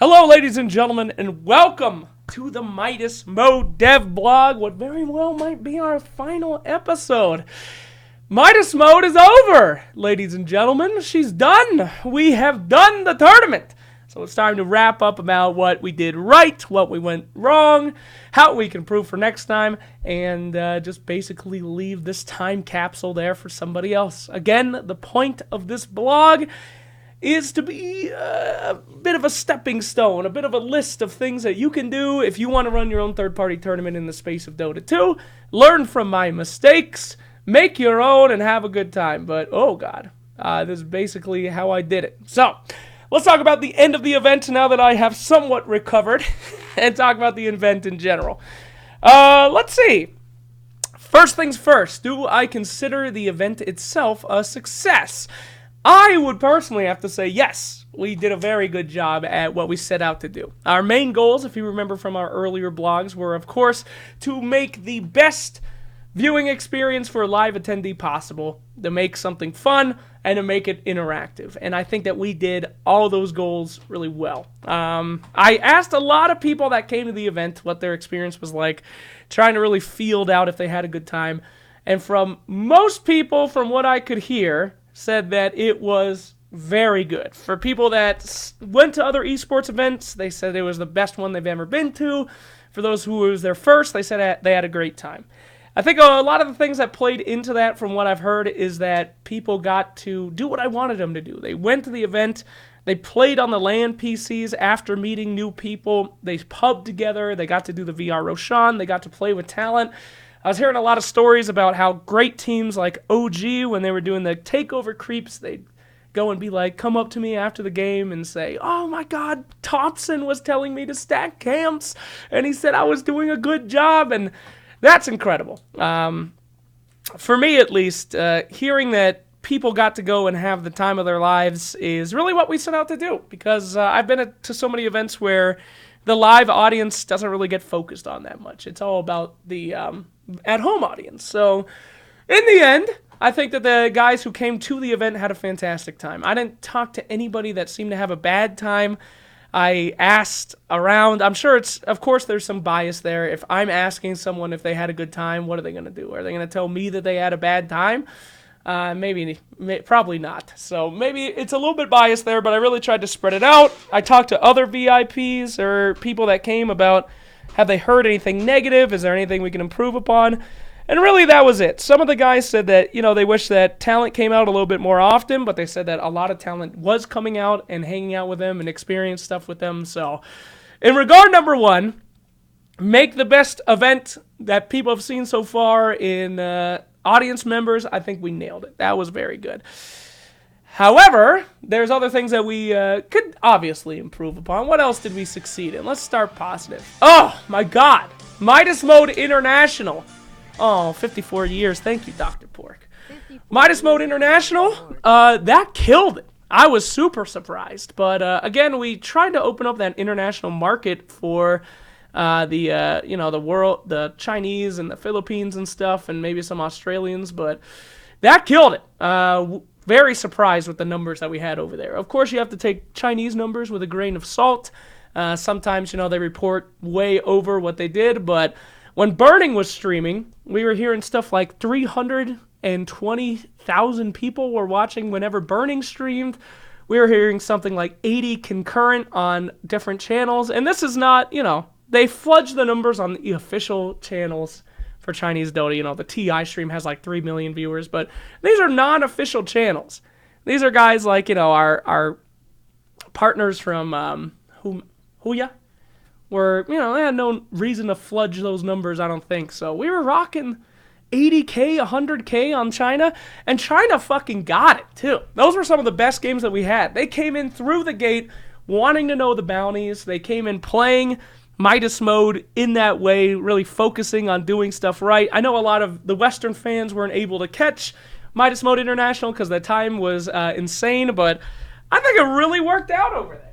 Hello, ladies and gentlemen, and welcome to the Midas Mode Dev Blog, what very well might be our final episode. Midas Mode is over, ladies and gentlemen. She's done. We have done the tournament. So it's time to wrap up about what we did right, what we went wrong, how we can improve for next time, and just basically leave this time capsule there for somebody else. Again, the point of this blog is to be a bit of a stepping stone, a bit of a list of things that you can do if you want to run your own third-party tournament in the space of Dota 2. Learn from my mistakes, make your own, and have a good time. But, oh god, this is basically how I did it. So, let's talk about the end of the event now that I have somewhat recovered, and talk about the event in general. Let's see. First things first, do I consider the event itself a success? I would personally have to say yes, we did a very good job at what we set out to do. Our main goals, if you remember from our earlier blogs, were of course to make the best viewing experience for a live attendee possible, to make something fun, and to make it interactive. And I think that we did all those goals really well. I asked a lot of people that came to the event what their experience was like, trying to really field out if they had a good time. And from most people, from what I could hear, said that it was very good. For people that went to other esports events, they said it was the best one they've ever been to. For those who was their first, they said they had a great time. I think a lot of the things that played into that, from what I've heard, is that people got to do what I wanted them to do. They went to the event, they played on the LAN PCs after meeting new people, they pubbed together, they got to do the VR Roshan, they got to play with talent. I was hearing a lot of stories about how great teams like OG, when they were doing the takeover creeps, they'd go and be like, come up to me after the game and say, oh my god, Thompson was telling me to stack camps, and he said I was doing a good job, and that's incredible. For me, at least, hearing that people got to go and have the time of their lives is really what we set out to do, because I've been to so many events where the live audience doesn't really get focused on that much. It's all about the at-home audience. So, in the end, I think that the guys who came to the event had a fantastic time. I didn't talk to anybody that seemed to have a bad time. I asked around. I'm sure of course there's some bias there. If I'm asking someone if they had a good time, what are they going to do? Are they going to tell me that they had a bad time? Probably not. So maybe it's a little bit biased there, but I really tried to spread it out. I talked to other VIPs or people that came about, have they heard anything negative? Is there anything we can improve upon? And really that was it. Some of the guys said that, they wish that talent came out a little bit more often, but they said that a lot of talent was coming out and hanging out with them and experiencing stuff with them. So in regard number one, make the best event that people have seen so far in audience members. I think we nailed it. That was very good. However, there's other things that we could obviously improve upon. What else did we succeed in? Let's start positive. Oh, my God. Midas Mode International. Oh, 54 years. Thank you, Dr. Pork. Midas Mode International, that killed it. I was super surprised. But, again, we tried to open up that international market for the world, the Chinese and the Philippines and stuff, and maybe some Australians, but that killed it. Very surprised with the numbers that we had over there. Of course, you have to take Chinese numbers with a grain of salt. Sometimes, they report way over what they did, but when Burning was streaming, we were hearing stuff like 320,000 people were watching whenever Burning streamed. We were hearing something like 80 concurrent on different channels, and this is not, they fudge the numbers on the official channels for Chinese Dota. The TI stream has like 3 million viewers, but these are non-official channels. These are guys like, our partners from Huya, where, they had no reason to fudge those numbers, I don't think. So we were rocking 80K, 100K on China, and China fucking got it, too. Those were some of the best games that we had. They came in through the gate wanting to know the bounties. They came in playing Midas Mode in that way, really focusing on doing stuff right. I know a lot of the Western fans weren't able to catch Midas Mode International because the time was insane, but I think it really worked out over there.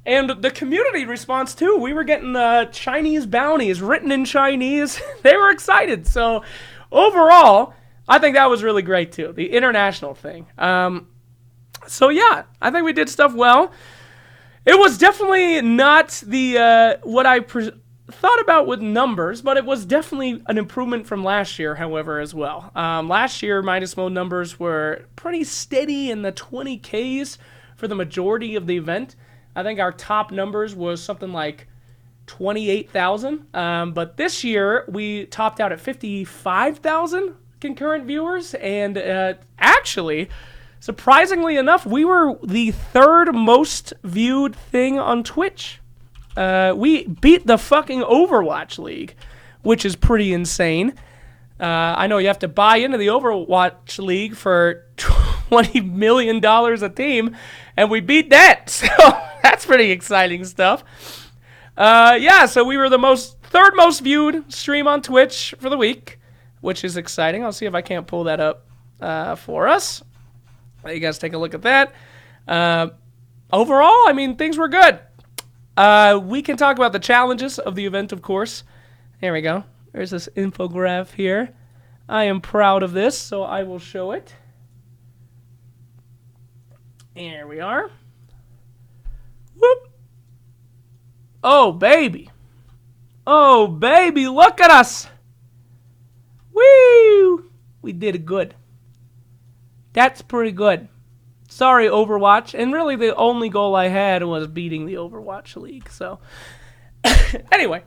And the community response, too. We were getting Chinese bounties written in Chinese. They were excited. So overall, I think that was really great, too, the international thing. So, yeah, I think we did stuff well. It was definitely not the what I thought about with numbers, but it was definitely an improvement from last year, however, as well. Last year, Midas Mode numbers were pretty steady in the 20Ks for the majority of the event. I think our top numbers was something like 28,000. But this year, we topped out at 55,000 concurrent viewers, and actually, surprisingly enough, we were the third most viewed thing on Twitch. We beat the fucking Overwatch League, which is pretty insane. I know you have to buy into the Overwatch League for $20 million a team, and we beat that. So that's pretty exciting stuff. So we were the third most viewed stream on Twitch for the week, which is exciting. I'll see if I can't pull that up for us. Let you guys take a look at that. Overall, I mean, things were good. We can talk about the challenges of the event, of course. There we go. There's this infograph here. I am proud of this, so I will show it. Here we are. Whoop. Oh, baby. Oh, baby, look at us. Woo! We did it good. That's pretty good. Sorry, Overwatch. And really, the only goal I had was beating the Overwatch League. So, anyway.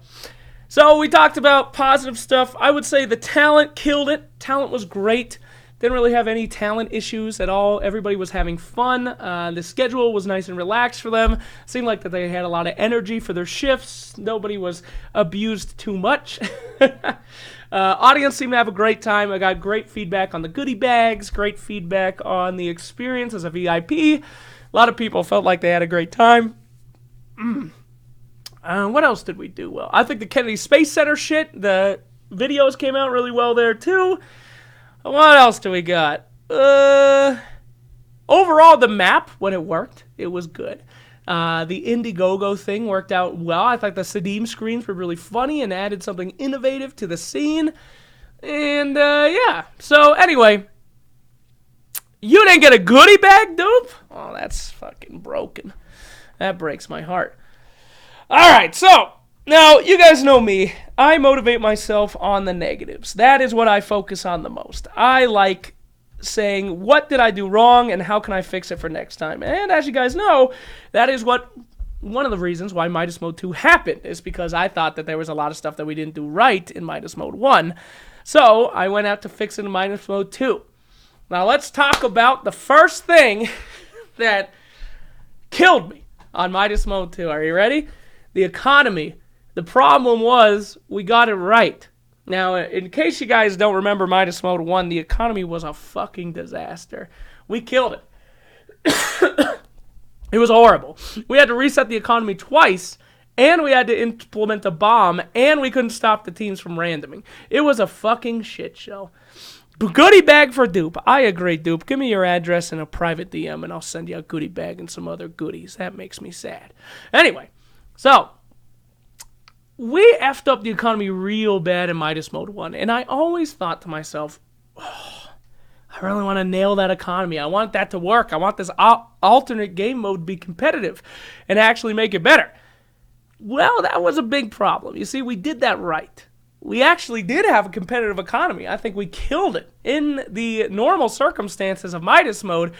So, we talked about positive stuff. I would say the talent killed it. Talent was great. Didn't really have any talent issues at all. Everybody was having fun. The schedule was nice and relaxed for them. Seemed like that they had a lot of energy for their shifts. Nobody was abused too much. Audience seemed to have a great time. I got great feedback on the goodie bags, great feedback on the experience as a VIP. A lot of people felt like they had a great time. What else did we do well? I think the Kennedy Space Center shit, the videos came out really well there too. What else do we got? Overall, the map, when it worked, it was good. The Indiegogo thing worked out well. I thought the Steam screens were really funny and added something innovative to the scene. And, yeah. So, anyway. You didn't get a goodie bag, dupe? Oh, that's fucking broken. That breaks my heart. Alright, so, now, you guys know me. I motivate myself on the negatives. That is what I focus on the most. I like saying, what did I do wrong and how can I fix it for next time? And as you guys know, that is one of the reasons why Midas Mode 2 happened, is because I thought that there was a lot of stuff that we didn't do right in Midas Mode 1. So I went out to fix it in Midas Mode 2. Now let's talk about the first thing that killed me on Midas Mode 2. Are you ready? The economy. The problem was we got it right. Now, in case you guys don't remember Midas Mode 1, the economy was a fucking disaster. We killed it. It was horrible. We had to reset the economy twice, and we had to implement a bomb, and we couldn't stop the teams from randoming. It was a fucking shit show. But goodie bag for Dupe. I agree, Dupe. Give me your address and a private DM, and I'll send you a goodie bag and some other goodies. That makes me sad. Anyway, so we effed up the economy real bad in Midas Mode 1, and I always thought to myself, oh, I really want to nail that economy. I want that to work. I want this alternate game mode to be competitive and actually make it better. Well, that was a big problem. You see, we did that right. We actually did have a competitive economy. I think we killed it. In the normal circumstances of Midas Mode,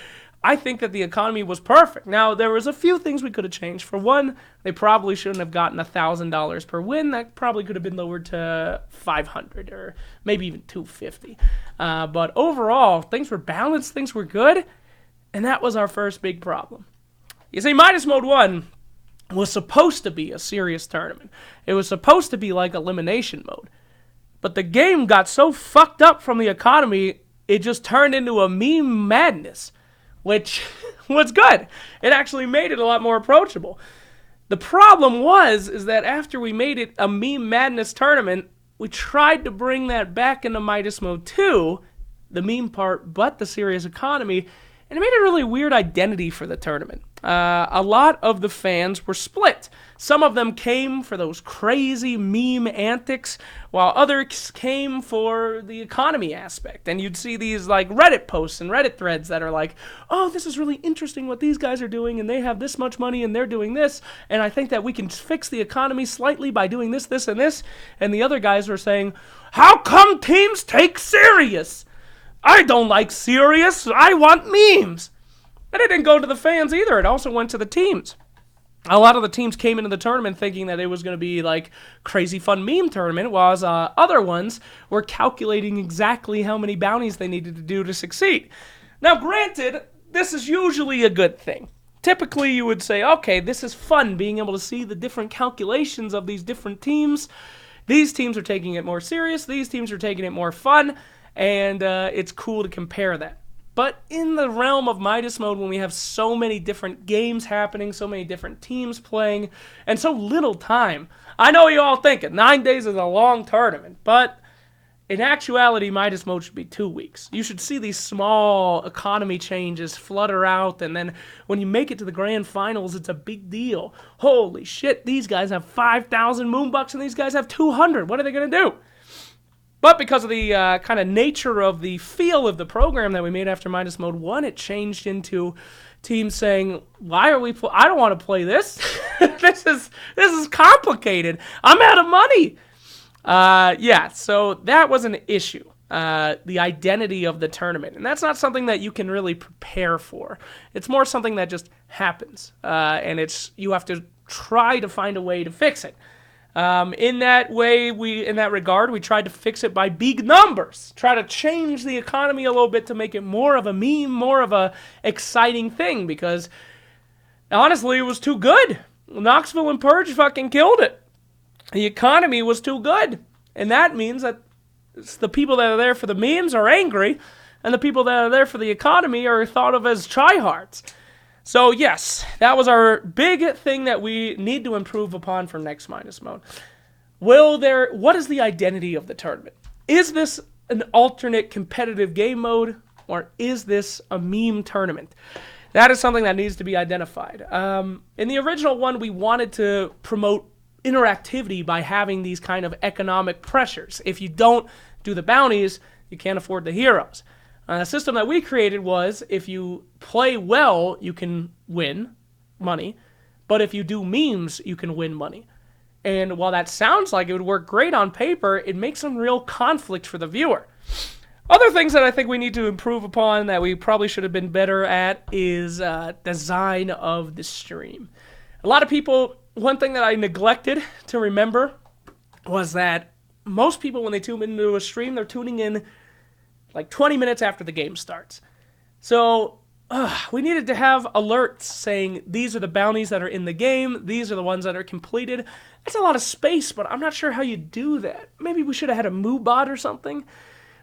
I think that the economy was perfect. Now, there was a few things we could have changed. For one, they probably shouldn't have gotten $1,000 per win. That probably could have been lowered to $500 or maybe even $250. But overall, things were balanced, things were good, and that was our first big problem. You see, Midas Mode 1 was supposed to be a serious tournament. It was supposed to be like elimination mode. But the game got so fucked up from the economy, it just turned into a meme madness. Which was good. It actually made it a lot more approachable. The problem is that after we made it a meme madness tournament, we tried to bring that back into Midas Mode 2, the meme part, but the serious economy, and it made a really weird identity for the tournament. A lot of the fans were split. Some of them came for those crazy meme antics, while others came for the economy aspect. And you'd see these like Reddit posts and Reddit threads that are like, oh, this is really interesting what these guys are doing, and they have this much money and they're doing this, and I think that we can fix the economy slightly by doing this, this, and this. And the other guys were saying, how come teams take serious? I don't like serious, I want memes. And it didn't go to the fans either, it also went to the teams. A lot of the teams came into the tournament thinking that it was going to be like crazy fun meme tournament, while other ones were calculating exactly how many bounties they needed to do to succeed. Now, granted, this is usually a good thing. Typically, you would say, okay, this is fun, being able to see the different calculations of these different teams. These teams are taking it more serious, these teams are taking it more fun, and it's cool to compare that. But in the realm of Midas mode, when we have so many different games happening, so many different teams playing, and so little time, I know you all think it, 9 days is a long tournament, but in actuality, Midas mode should be 2 weeks. You should see these small economy changes flutter out, and then when you make it to the grand finals, it's a big deal. Holy shit, these guys have 5,000 moonbucks and these guys have 200. What are they going to do? But because of the kind of nature of the feel of the program that we made after Midas Mode 1, it changed into teams saying, why are we I don't want to play this. This is complicated. I'm out of money. Yeah, so that was an issue. The identity of the tournament. And that's not something that you can really prepare for. It's more something that just happens. And you have to try to find a way to fix it. In that regard, we tried to fix it by big numbers. Try to change the economy a little bit to make it more of a meme, more of a exciting thing, because honestly, it was too good. Knoxville and Purge fucking killed it. The economy was too good. And that means that the people that are there for the memes are angry, and the people that are there for the economy are thought of as tryhards. So yes, that was our big thing that we need to improve upon for next Midas Mode. What is the identity of the tournament? Is this an alternate competitive game mode, or is this a meme tournament? That is something that needs to be identified. In the original one, we wanted to promote interactivity by having these kind of economic pressures. If you don't do the bounties, you can't afford the heroes. The system that we created was, if you play well, you can win money, but if you do memes, you can win money. And while that sounds like it would work great on paper, it makes some real conflict for the viewer. Other things that I think we need to improve upon that we probably should have been better at is design of the stream. A lot of people, one thing that I neglected to remember was that most people, when they tune into a stream, they're tuning in like 20 minutes after the game starts. So we needed to have alerts saying these are the bounties that are in the game, these are the ones that are completed. That's a lot of space, but I'm not sure how you do that. Maybe we should have had a MooBot or something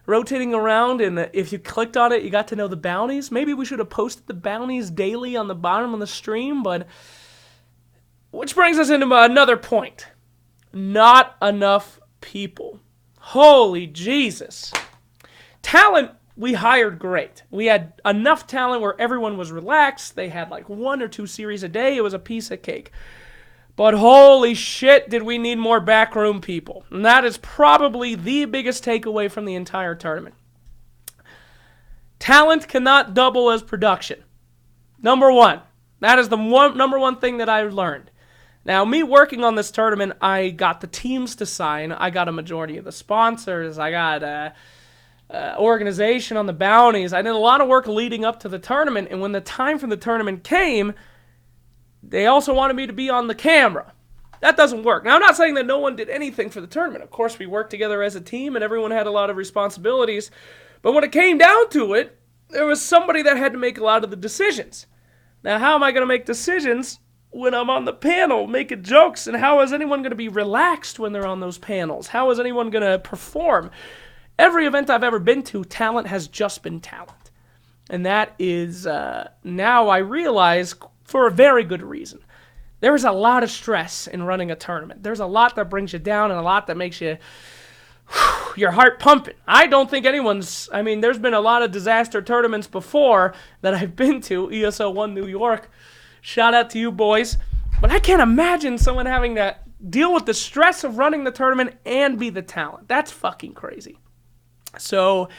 rotating around, and if you clicked on it, you got to know the bounties. Maybe we should have posted the bounties daily on the bottom of the stream, but which brings us into another point. Not enough people. Holy Jesus. Talent, we hired great. We had enough talent where everyone was relaxed. They had like 1 or 2 series a day. It was a piece of cake. But holy shit, did we need more backroom people. And that is probably the biggest takeaway from the entire tournament. Talent cannot double as production. Number one. That is the number one thing that I learned. Now, me working on this tournament, I got the teams to sign. I got a majority of the sponsors. I got organization on the bounties. I did a lot of work leading up to the tournament, and when the time for the tournament came, they also wanted me to be on the camera. That doesn't work. Now, I'm not saying that no one did anything for the tournament. Of course, we worked together as a team, and everyone had a lot of responsibilities. But when it came down to it, there was somebody that had to make a lot of the decisions. Now, how am I going to make decisions when I'm on the panel making jokes? And how is anyone going to be relaxed when they're on those panels? How is anyone going to perform? Every event I've ever been to, talent has just been talent. And that is, now I realize, for a very good reason. There is a lot of stress in running a tournament. There's a lot that brings you down and a lot that makes you, your heart pumping. I don't think there's been a lot of disaster tournaments before that I've been to. ESO 1 New York. Shout out to you boys. But I can't imagine someone having to deal with the stress of running the tournament and be the talent. That's fucking crazy. So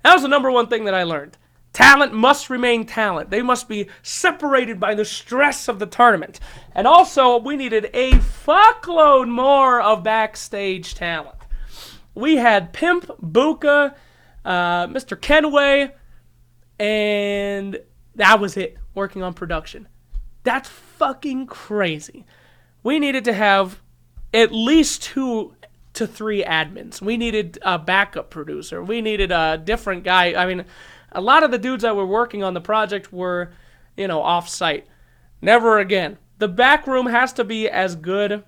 that was the number one thing that I learned. Talent must remain talent. They must be separated by the stress of the tournament. And also, we needed a fuckload more of backstage talent. We had Pimp, Buka, Mr. Kenway, and that was it, working on production. That's fucking crazy. We needed to have at least 2 to 3 admins. We needed a backup producer. We needed a different guy. I mean, a lot of the dudes that were working on the project were, off-site. Never again. The back room has to be as good.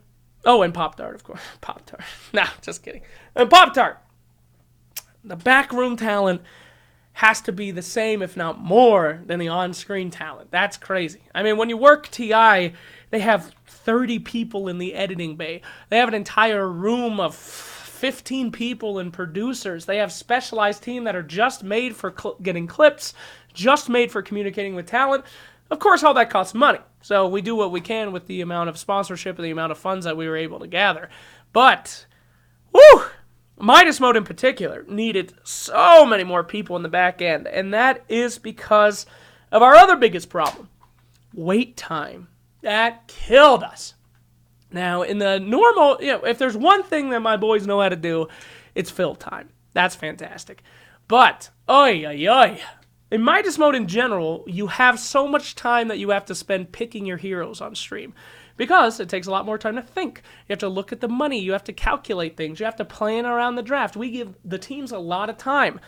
Oh, and Pop-Tart, of course. Pop-Tart. Nah, just kidding. And Pop-Tart. The back room talent has to be the same, if not more, than the on-screen talent. That's crazy. I mean, when you work TI, they have 30 people in the editing bay. They have an entire room of 15 people and producers. They have specialized team that are just made for getting clips, just made for communicating with talent. Of course, all that costs money. So we do what we can with the amount of sponsorship and the amount of funds that we were able to gather. But, whew! Midas Mode in particular needed so many more people in the back end, and that is because of our other biggest problem, wait time. That killed us. Now, in the normal, if there's one thing that my boys know how to do, it's fill time. That's fantastic. But, in Midas Mode in general, you have so much time that you have to spend picking your heroes on stream. Because it takes a lot more time to think. You have to look at the money. You have to calculate things. You have to plan around the draft. We give the teams a lot of time.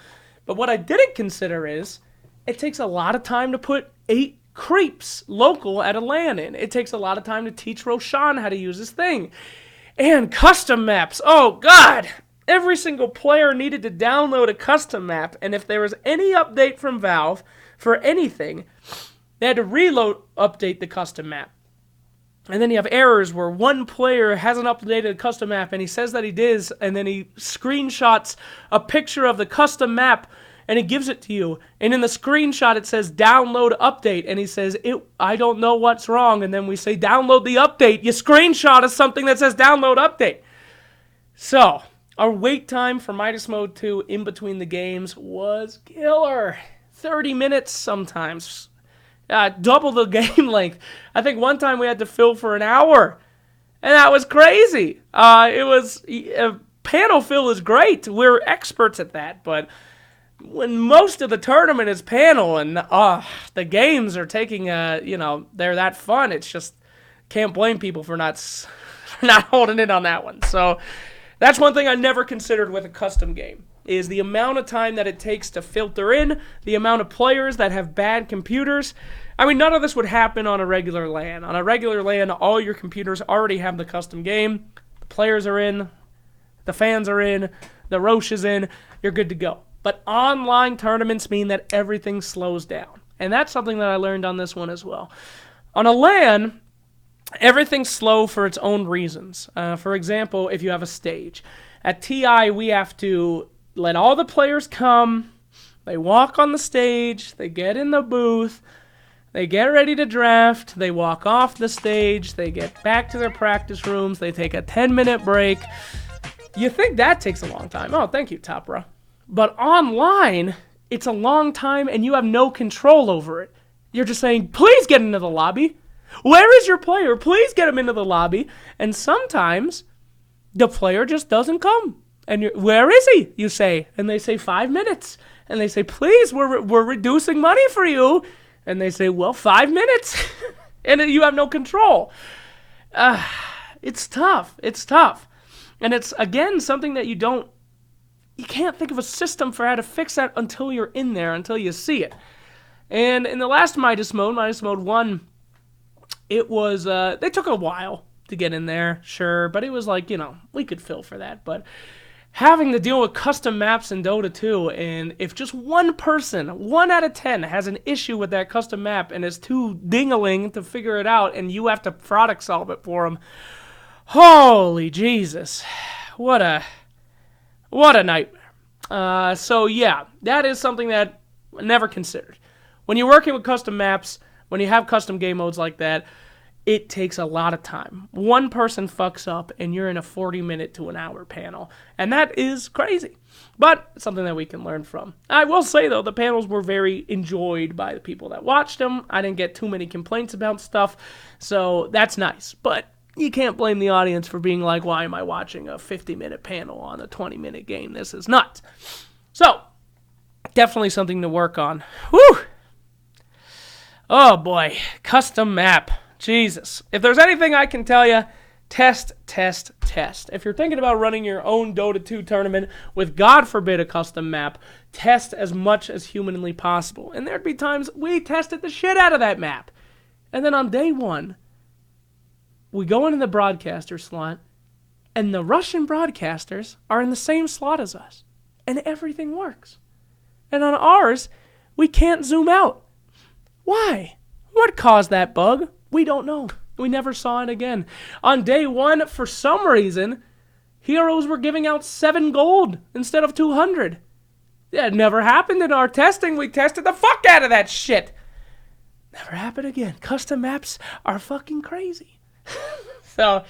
But what I didn't consider is it takes a lot of time to put 8 creeps local at a LAN in. It takes a lot of time to teach Roshan how to use his thing. And custom maps. Oh, God. Every single player needed to download a custom map. And if there was any update from Valve for anything, they had to update the custom map. And then you have errors where one player hasn't updated a custom map and he says that he did, and then he screenshots a picture of the custom map and he gives it to you. And in the screenshot it says download update, and he says, I don't know what's wrong. And then we say download the update. You screenshot us something that says download update. So, our wait time for Midas Mode 2 in between the games was killer. 30 minutes sometimes. Double the game length. I think one time we had to fill for an hour, and that was crazy. Panel fill is great. We're experts at that, but when most of the tournament is panel and the games are taking they're that fun, it's just can't blame people for not holding in on that one. So that's one thing I never considered with a custom game, is the amount of time that it takes to filter in, the amount of players that have bad computers. I mean, none of this would happen on a regular LAN. On a regular LAN, all your computers already have the custom game. The players are in, the fans are in, the Roche is in, you're good to go. But online tournaments mean that everything slows down. And that's something that I learned on this one as well. On a LAN, everything's slow for its own reasons. For example, if you have a stage. At TI, we have to let all the players come, they walk on the stage, they get in the booth, they get ready to draft, they walk off the stage, they get back to their practice rooms, they take a 10-minute break. You think that takes a long time. Oh, thank you, Topra. But online, it's a long time and you have no control over it. You're just saying, please get into the lobby. Where is your player? Please get him into the lobby. And sometimes the player just doesn't come. And where is he? You say. And they say 5 minutes. And they say, please, we're reducing money for you. And they say, well, 5 minutes. And you have no control. It's tough. It's tough. And it's, again, something that you can't think of a system for how to fix that until you're in there, until you see it. And in the last Midas Mode 1, it was, they took a while to get in there, sure, but it was like, we could fill for that. But having to deal with custom maps in Dota 2, and if just one person, 1 out of 10, has an issue with that custom map and is too ding-a-ling to figure it out, and you have to product solve it for them, holy Jesus, what a nightmare. So yeah, that is something that I never considered. When you're working with custom maps, when you have custom game modes like that, it takes a lot of time. One person fucks up, and you're in a 40-minute to an hour panel. And that is crazy. But it's something that we can learn from. I will say, though, the panels were very enjoyed by the people that watched them. I didn't get too many complaints about stuff, so that's nice. But you can't blame the audience for being like, why am I watching a 50-minute panel on a 20-minute game? This is nuts. So, definitely something to work on. Whew! Oh, boy. Custom map. Jesus. If there's anything I can tell you, test, test, test. If you're thinking about running your own Dota 2 tournament with, God forbid, a custom map, test as much as humanly possible. And there'd be times we tested the shit out of that map. And then on day one, we go into the broadcaster slot, and the Russian broadcasters are in the same slot as us. And everything works. And on ours, we can't zoom out. Why? What caused that bug? We don't know. We never saw it again. On day one, for some reason, heroes were giving out 7 gold instead of 200. That never happened in our testing. We tested the fuck out of that shit. Never happened again. Custom maps are fucking crazy. So,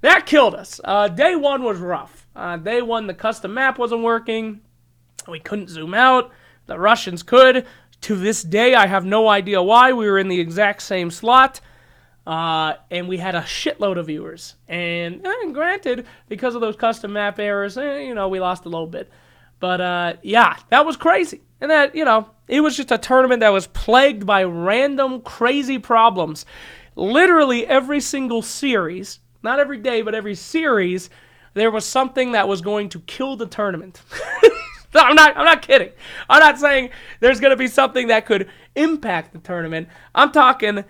that killed us. Day one was rough. Day one, the custom map wasn't working. We couldn't zoom out. The Russians could. To this day, I have no idea why. We were in the exact same slot. And we had a shitload of viewers. And granted, because of those custom map errors, we lost a little bit. But, yeah, that was crazy. And that, it was just a tournament that was plagued by random crazy problems. Literally every single series, not every day, but every series, there was something that was going to kill the tournament. No, I'm not kidding. I'm not saying there's going to be something that could impact the tournament. I'm talking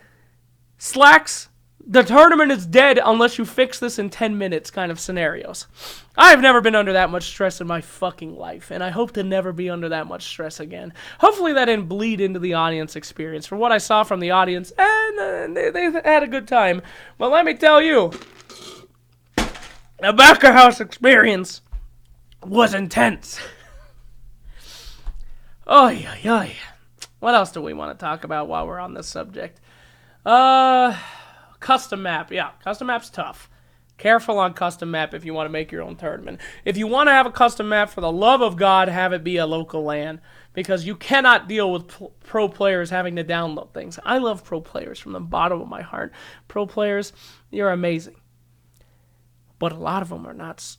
slacks, the tournament is dead unless you fix this in 10 minutes kind of scenarios. I've never been under that much stress in my fucking life, and I hope to never be under that much stress again. Hopefully that didn't bleed into the audience experience. From what I saw from the audience, and they had a good time. But let me tell you, the Backer House experience was intense. Oy, oy, oy. What else do we want to talk about while we're on this subject? Custom map. Yeah, custom map's tough. Careful on custom map if you want to make your own tournament. If you want to have a custom map, for the love of God, have it be a local LAN. Because you cannot deal with pro players having to download things. I love pro players from the bottom of my heart. Pro players, you're amazing. But a lot of them are not.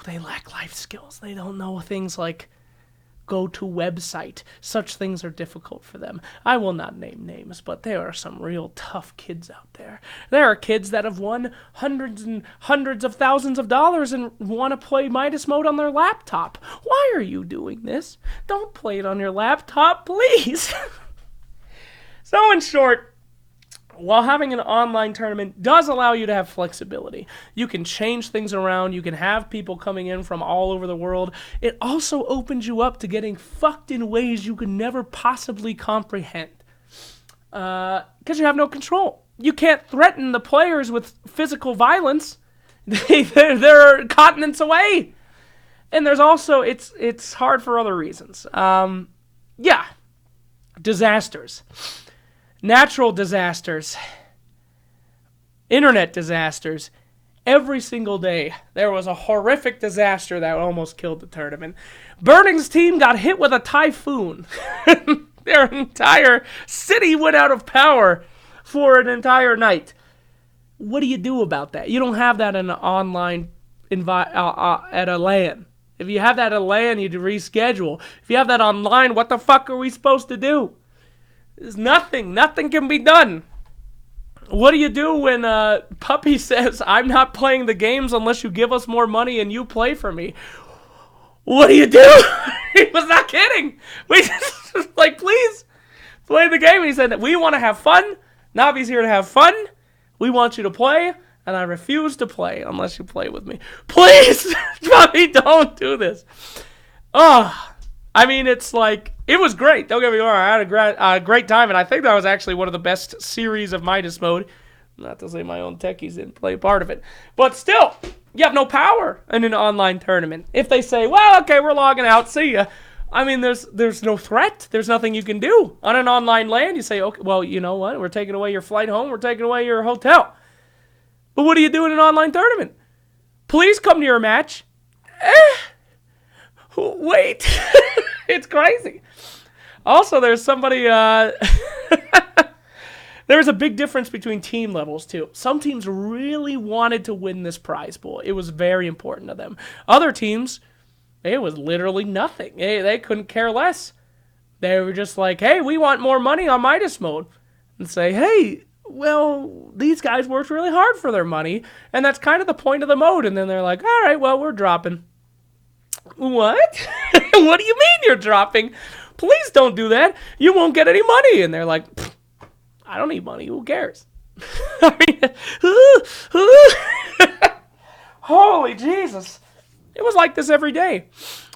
They lack life skills. They don't know things like go to website. Such things are difficult for them. I will not name names, but there are some real tough kids out there. There are kids that have won hundreds and hundreds of thousands of dollars and want to play Midas mode on their laptop. Why are you doing this? Don't play it on your laptop, please. So in short, while having an online tournament does allow you to have flexibility, you can change things around, you can have people coming in from all over the world, it also opens you up to getting fucked in ways you can never possibly comprehend. Because you have no control. You can't threaten the players with physical violence. They're continents away. And there's also, it's hard for other reasons. Disasters. Natural disasters, internet disasters. Every single day, there was a horrific disaster that almost killed the tournament. Burning's team got hit with a typhoon. Their entire city went out of power for an entire night. What do you do about that? You don't have that in an online at a LAN. If you have that at a LAN, you reschedule. If you have that online, what the fuck are we supposed to do? There's nothing. Nothing can be done. What do you do when Puppy says, I'm not playing the games unless you give us more money and you play for me? What do you do? He was not kidding. We just like, please, play the game. And he said, we want to have fun. Navi's here to have fun. We want you to play, and I refuse to play unless you play with me. Please, Puppy, don't do this. I mean, it's like, it was great. Don't get me wrong. I had a great time, and I think that was actually one of the best series of Midas mode. Not to say my own techies didn't play a part of it. But still, you have no power in an online tournament. If they say, well, okay, we're logging out, see ya. I mean, there's no threat. There's nothing you can do. On an online LAN, you say, okay, well, you know what? We're taking away your flight home. We're taking away your hotel. But what do you do in an online tournament? Please come to your match. Wait. It's crazy. Also, there's somebody... There's a big difference between team levels, too. Some teams really wanted to win this prize pool. It was very important to them. Other teams, it was literally nothing. They couldn't care less. They were just like, hey, we want more money on Midas mode. And say, hey, well, these guys worked really hard for their money, and that's kind of the point of the mode. And then they're like, all right, well, we're dropping. What? What do you mean you're dropping? Please don't do that. You won't get any money. And they're like... I don't need money. Who cares? Holy Jesus. It was like this every day.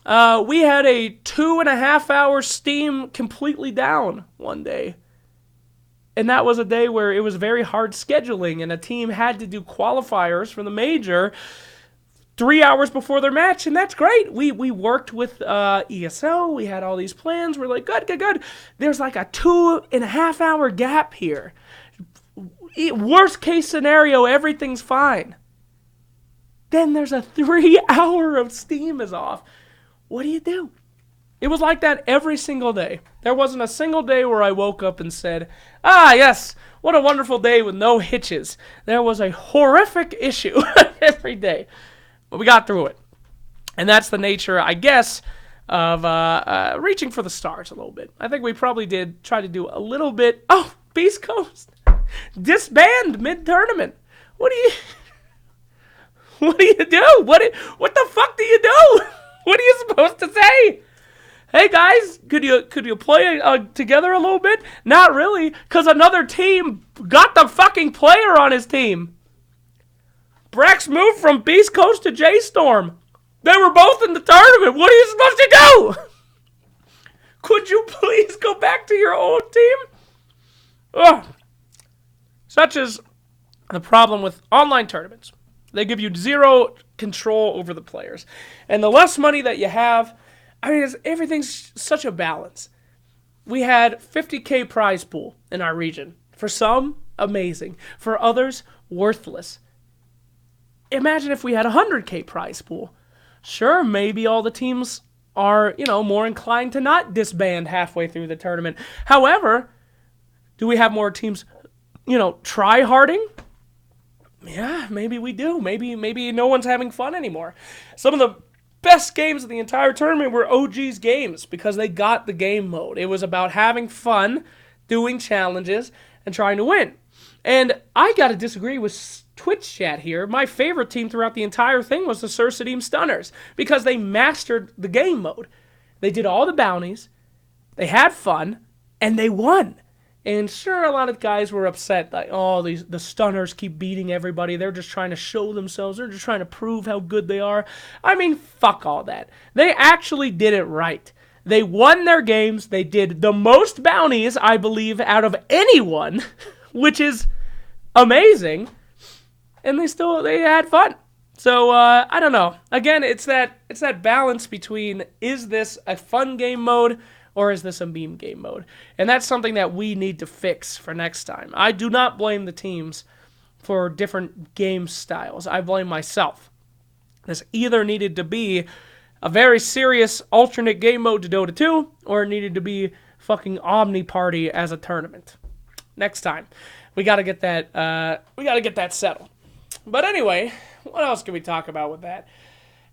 We had a 2.5-hour Steam completely down one day. And that was a day where it was very hard scheduling, and a team had to do qualifiers for the major 3 hours before their match, and that's great. We worked with ESL. We had all these plans. We're like, good. There's like a 2.5-hour gap here. Worst case scenario, everything's fine. Then there's a 3 hour of Steam is off. What do you do? It was like that every single day. There wasn't a single day where I woke up and said, yes, what a wonderful day with no hitches. There was a horrific issue every day. But we got through it. And that's the nature, I guess, of reaching for the stars a little bit. I think we probably did try to do a little bit. Oh, Beast Coast. Disband mid-tournament. What do you do? What the fuck do you do? What are you supposed to say? Hey guys, could you play together a little bit? Not really, because another team got the fucking player on his team. Brax moved from Beast Coast to J-Storm. They were both in the tournament. What are you supposed to do? Could you please go back to your old team? Ugh. Such is the problem with online tournaments. They give you zero control over the players. And the less money that you have, I mean, everything's such a balance. We had 50K prize pool in our region. For some, amazing. For others, worthless. Imagine if we had a 100K prize pool. Sure, maybe all the teams are, more inclined to not disband halfway through the tournament. However, do we have more teams, try-harding? Yeah, maybe we do. Maybe no one's having fun anymore. Some of the best games of the entire tournament were OG's games because they got the game mode. It was about having fun, doing challenges, and trying to win. And I got to disagree with Twitch chat here. My favorite team throughout the entire thing was the Sursadeem Stunners because they mastered the game mode. They did all the bounties, they had fun, and they won. And sure, a lot of guys were upset, like, the Stunners keep beating everybody. They're just trying to show themselves. They're just trying to prove how good they are. I mean, fuck all that. They actually did it right. They won their games. They did the most bounties, I believe, out of anyone, which is amazing. And they had fun. So, I don't know. Again, it's that balance between, is this a fun game mode or is this a meme game mode? And that's something that we need to fix for next time. I do not blame the teams for different game styles. I blame myself. This either needed to be a very serious alternate game mode to Dota 2, or it needed to be fucking Omni Party as a tournament. Next time. We gotta get that settled. But anyway, what else can we talk about with that?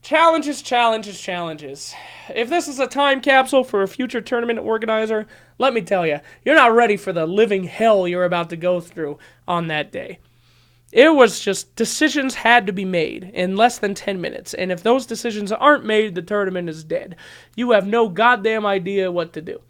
Challenges. If this is a time capsule for a future tournament organizer, let me tell you, you're not ready for the living hell you're about to go through on that day. It was just, decisions had to be made in less than 10 minutes, and if those decisions aren't made, the tournament is dead. You have no goddamn idea what to do.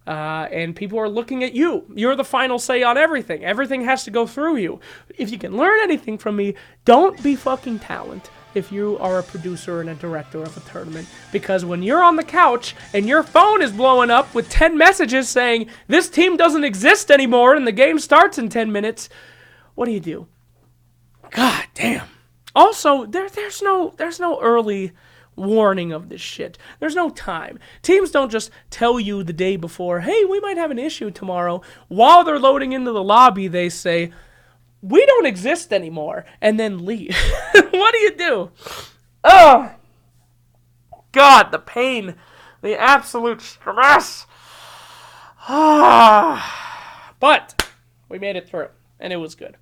And people are looking at you. You're the final say on everything. Everything has to go through you. If you can learn anything from me, don't be fucking talent if you are a producer and a director of a tournament. Because when you're on the couch and your phone is blowing up with 10 messages saying, this team doesn't exist anymore and the game starts in 10 minutes, what do? God damn. Also, there's no early warning of this shit. There's no time. Teams don't just tell you the day before, hey, we might have an issue tomorrow. While they're loading into the lobby, they say, we don't exist anymore, and then leave. What do you do? Oh, God, the pain, the absolute stress. But we made it through, and it was good.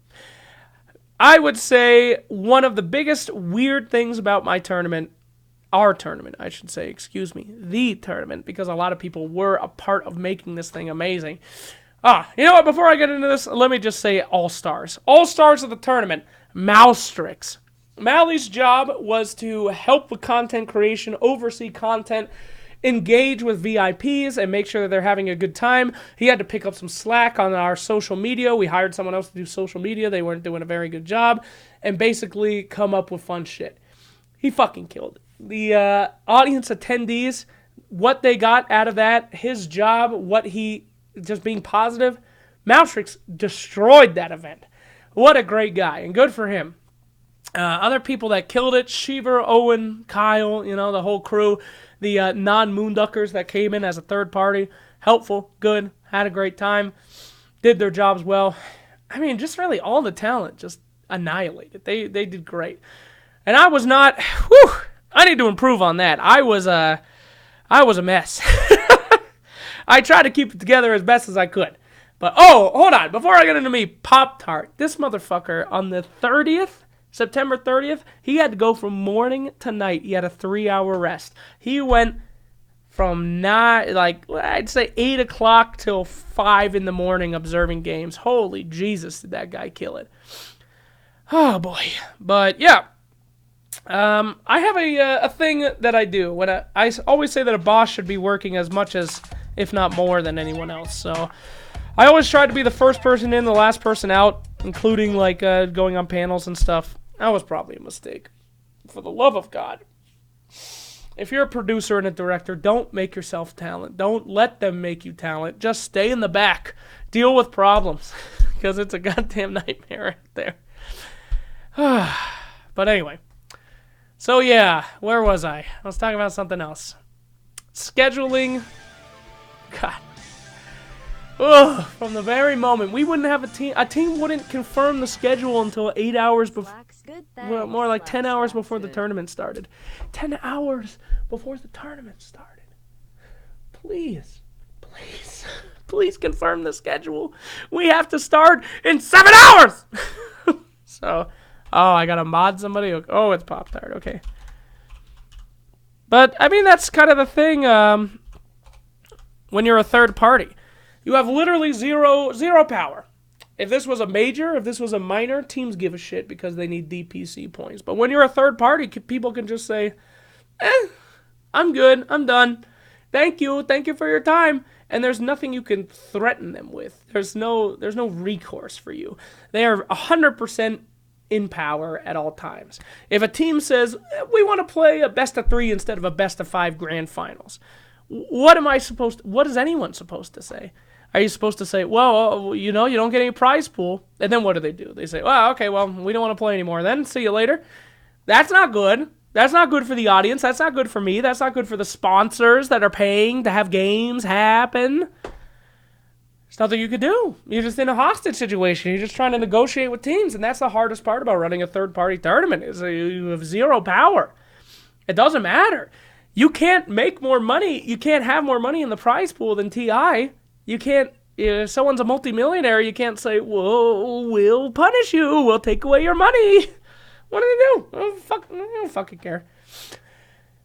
I would say one of the biggest weird things about my tournament, our tournament, I should say, the tournament, because a lot of people were a part of making this thing amazing. You know what? Before I get into this, let me just say all-stars. All-stars of the tournament, Moustrix. Mally's job was to help with content creation, oversee content, engage with VIPs, and make sure that they're having a good time. He had to pick up some slack on our social media. We hired someone else to do social media. They weren't doing a very good job. And basically come up with fun shit. He fucking killed it. The audience attendees, what they got out of that, his job, just being positive, Moustrix destroyed that event. What a great guy, and good for him. Other people that killed it, Shiver, Owen, Kyle, the whole crew. The non-Moonduckers that came in as a third party. Helpful, good, had a great time. Did their jobs well. I mean, just really all the talent just annihilated. They did great. And I was not, I need to improve on that. I was a mess. I tried to keep it together as best as I could. But, hold on. Before I get into me, Pop-Tart. This motherfucker on the 30th, September 30th, he had to go from morning to night. He had a 3-hour rest. He went from I'd say 8 o'clock till 5 in the morning observing games. Holy Jesus, did that guy kill it. Oh, boy. But, yeah. I have a thing that I do. When I always say that a boss should be working as much as, if not more, than anyone else. So I always try to be the first person in, the last person out, including going on panels and stuff. That was probably a mistake. For the love of God. If you're a producer and a director, don't make yourself talent. Don't let them make you talent. Just stay in the back. Deal with problems. Because it's a goddamn nightmare out there. But anyway. So yeah, where was I? I was talking about something else. Scheduling. God. Ugh, from the very moment we wouldn't have a team wouldn't confirm the schedule until 8 hours before, more like 10 hours before the tournament started. 10 hours before the tournament started. Please confirm the schedule. We have to start in 7 hours. So, I gotta mod somebody. Oh, it's Pop-Tart. Okay. But I mean, that's kind of the thing. When you're a third party. You have literally zero power. If this was a major, if this was a minor, teams give a shit because they need DPC points. But when you're a third party, people can just say, I'm good, I'm done. Thank you for your time. And there's nothing you can threaten them with. There's no recourse for you. They are 100% in power at all times. If a team says, we want to play a best of 3 instead of a best of 5 grand finals, what is anyone supposed to say? Are you supposed to say, well, you don't get any prize pool? And then what do? They say, well, okay, well, we don't want to play anymore then. See you later. That's not good. That's not good for the audience. That's not good for me. That's not good for the sponsors that are paying to have games happen. There's nothing you could do. You're just in a hostage situation. You're just trying to negotiate with teams, and that's the hardest part about running a third-party tournament is you have zero power. It doesn't matter. You can't make more money. You can't have more money in the prize pool than TI. You can't, if someone's a multimillionaire, you can't say, whoa, we'll punish you. We'll take away your money. What do they do? I don't fucking care.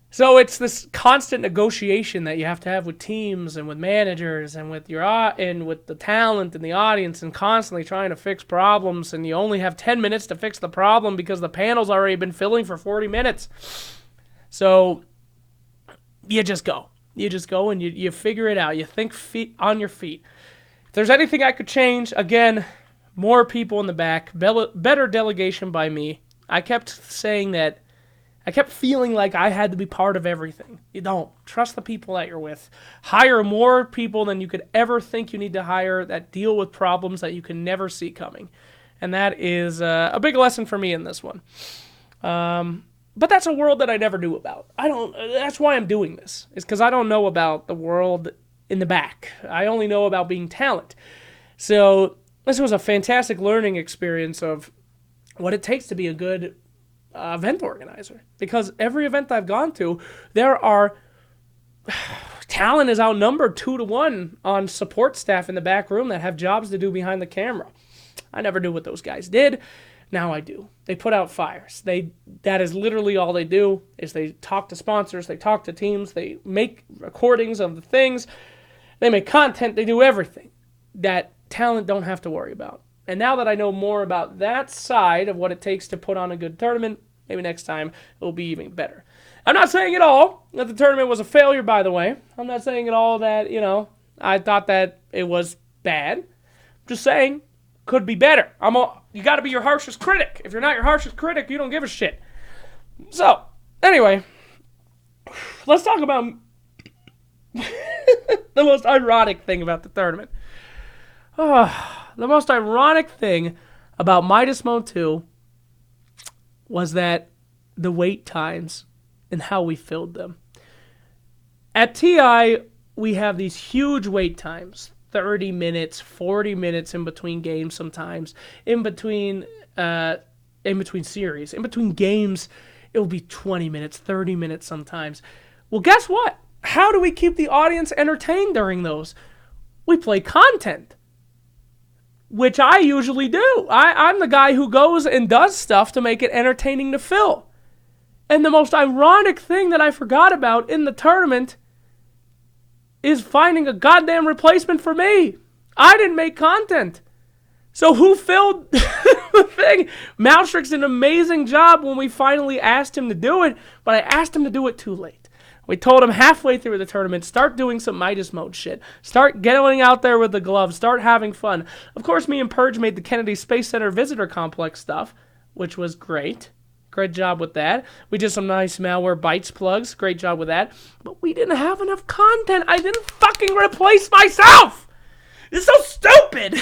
So it's this constant negotiation that you have to have with teams and with managers and with with the talent and the audience and constantly trying to fix problems. And you only have 10 minutes to fix the problem because the panel's already been filling for 40 minutes. So you just go. You just go and you figure it out. You think on your feet. If there's anything I could change, again, more people in the back, better delegation by me. I kept saying that. I kept feeling like I had to be part of everything. You don't. Trust the people that you're with. Hire more people than you could ever think you need to hire that deal with problems that you can never see coming. And that is a big lesson for me in this one. But that's a world that I never knew about. That's why I'm doing this, is because I don't know about the world in the back. I only know about being talent. So this was a fantastic learning experience of what it takes to be a good event organizer. Because every event I've gone to, talent is outnumbered 2-1 on support staff in the back room that have jobs to do behind the camera. I never knew what those guys did. Now I do. They put out fires. That is literally all they do, is they talk to sponsors, they talk to teams, they make recordings of the things, they make content, they do everything that talent don't have to worry about. And now that I know more about that side of what it takes to put on a good tournament, maybe next time it will be even better. I'm not saying at all that the tournament was a failure, by the way. I'm not saying at all that, I thought that it was bad. I'm just saying, could be better. You got to be your harshest critic. If you're not your harshest critic, you don't give a shit. So, anyway, let's talk about the most ironic thing about the tournament. The most ironic thing about Midas Mode 2 was that the wait times and how we filled them. At TI, we have these huge wait times. 30 minutes, 40 minutes in between games sometimes. In between series. In between games, it will be 20 minutes, 30 minutes sometimes. Well, guess what? How do we keep the audience entertained during those? We play content, which I usually do. I'm the guy who goes and does stuff to make it entertaining to fill. And the most ironic thing that I forgot about in the tournament is finding a goddamn replacement for me. I didn't make content. So who filled the thing? Malstrix did an amazing job when we finally asked him to do it, but I asked him to do it too late. We told him halfway through the tournament, start doing some Midas Mode shit. Start getting out there with the gloves. Start having fun. Of course, me and Purge made the Kennedy Space Center Visitor Complex stuff, which was great. Great job with that. We did some nice Malware Bytes plugs. Great job with that. But we didn't have enough content. I didn't fucking replace myself. It's so stupid.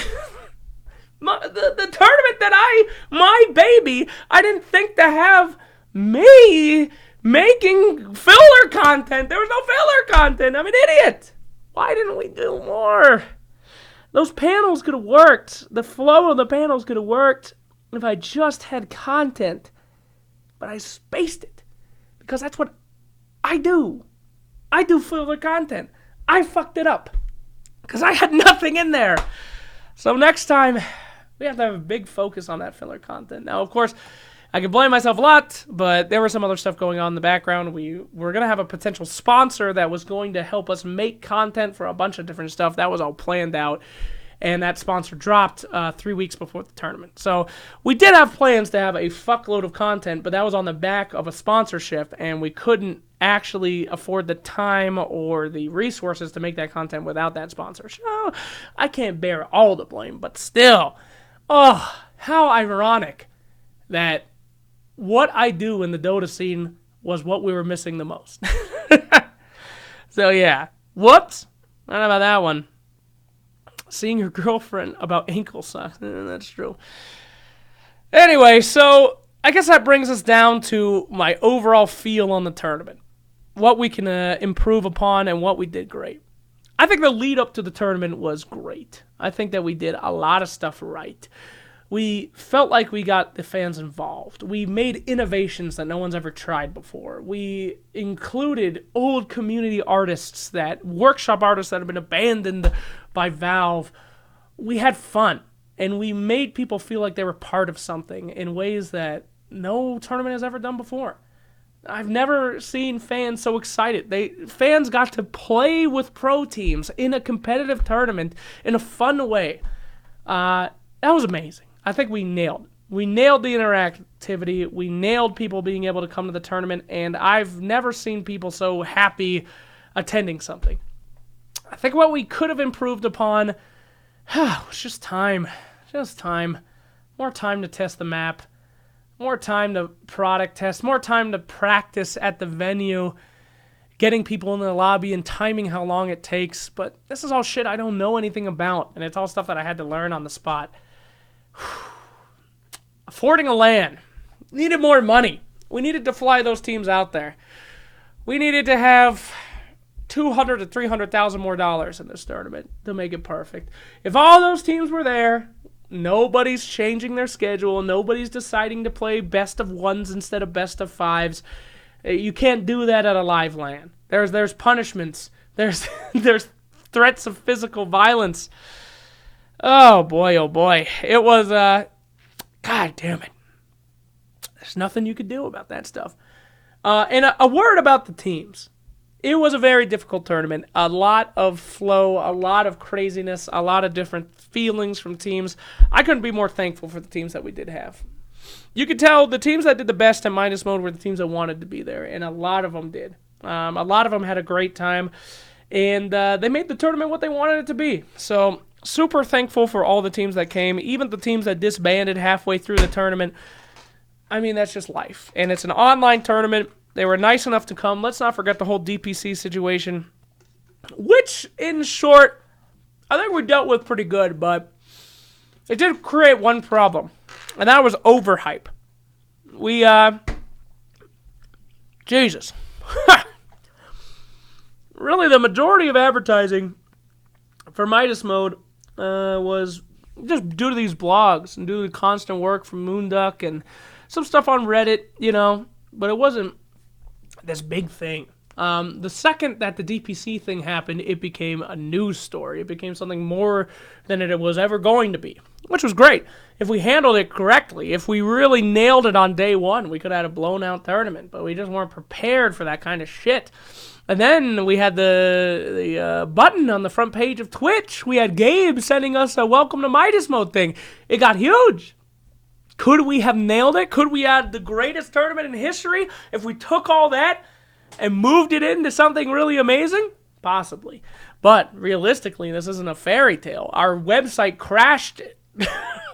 The tournament that my baby, I didn't think to have me making filler content. There was no filler content. I'm an idiot. Why didn't we do more? Those panels could have worked. The flow of the panels could have worked if I just had content. But I spaced it because that's what I do. I do filler content. I fucked it up because I had nothing in there. So next time, we have to have a big focus on that filler content. Now, of course, I can blame myself a lot, but there was some other stuff going on in the background. We were going to have a potential sponsor that was going to help us make content for a bunch of different stuff. That was all planned out. And that sponsor dropped 3 weeks before the tournament. So we did have plans to have a fuckload of content, but that was on the back of a sponsorship, and we couldn't actually afford the time or the resources to make that content without that sponsor. So I can't bear all the blame, but still, how ironic that what I do in the Dota scene was what we were missing the most. So yeah, whoops. I don't know about that one. Seeing your girlfriend about ankle socks. That's true. Anyway, so I guess that brings us down to my overall feel on the tournament. What we can improve upon and what we did great. I think the lead up to the tournament was great. I think that we did a lot of stuff right. We felt like we got the fans involved. We made innovations that no one's ever tried before. We included old community artists, workshop artists that have been abandoned by Valve. We had fun, and we made people feel like they were part of something in ways that no tournament has ever done before. I've never seen fans so excited. Fans got to play with pro teams in a competitive tournament in a fun way. That was amazing. I think we nailed it. We nailed the interactivity. We nailed people being able to come to the tournament, and I've never seen people so happy attending something. I think what we could have improved upon was just time. Just time. More time to test the map. More time to product test. More time to practice at the venue. Getting people in the lobby and timing how long it takes. But this is all shit I don't know anything about, and it's all stuff that I had to learn on the spot. Affording a LAN. Needed more money. We needed to fly those teams out there. We needed to have $200,000 to $300,000 more in this tournament to make it perfect. If all those teams were there, nobody's changing their schedule. Nobody's deciding to play best of ones instead of best of fives. You can't do that at a live LAN. There's punishments. There's threats of physical violence. Oh boy. It was God damn it. There's nothing you could do about that stuff. And a word about the teams. It was a very difficult tournament. A lot of flow, a lot of craziness, a lot of different feelings from teams. I couldn't be more thankful for the teams that we did have. You could tell the teams that did the best in Midas mode were the teams that wanted to be there, and a lot of them did. A lot of them had a great time, and they made the tournament what they wanted it to be. So, super thankful for all the teams that came, even the teams that disbanded halfway through the tournament. I mean, that's just life, and it's an online tournament. They were nice enough to come. Let's not forget the whole DPC situation, which, in short, I think we dealt with pretty good, but it did create one problem, and that was overhype. Jesus. Really, the majority of advertising for Midas mode was just due to these blogs and due to the constant work from Moonduck and some stuff on Reddit, but it wasn't this big thing. The second that the DPC thing happened, it became a news story. It became something more than it was ever going to be, which was great. If we handled it correctly, if we really nailed it on day one, we could have had a blown-out tournament, but we just weren't prepared for that kind of shit. And then we had the button on the front page of Twitch. We had Gabe sending us a welcome to Midas mode thing. It got huge. Could we have nailed it? Could we have the greatest tournament in history if we took all that and moved it into something really amazing? Possibly. But realistically, this isn't a fairy tale. Our website crashed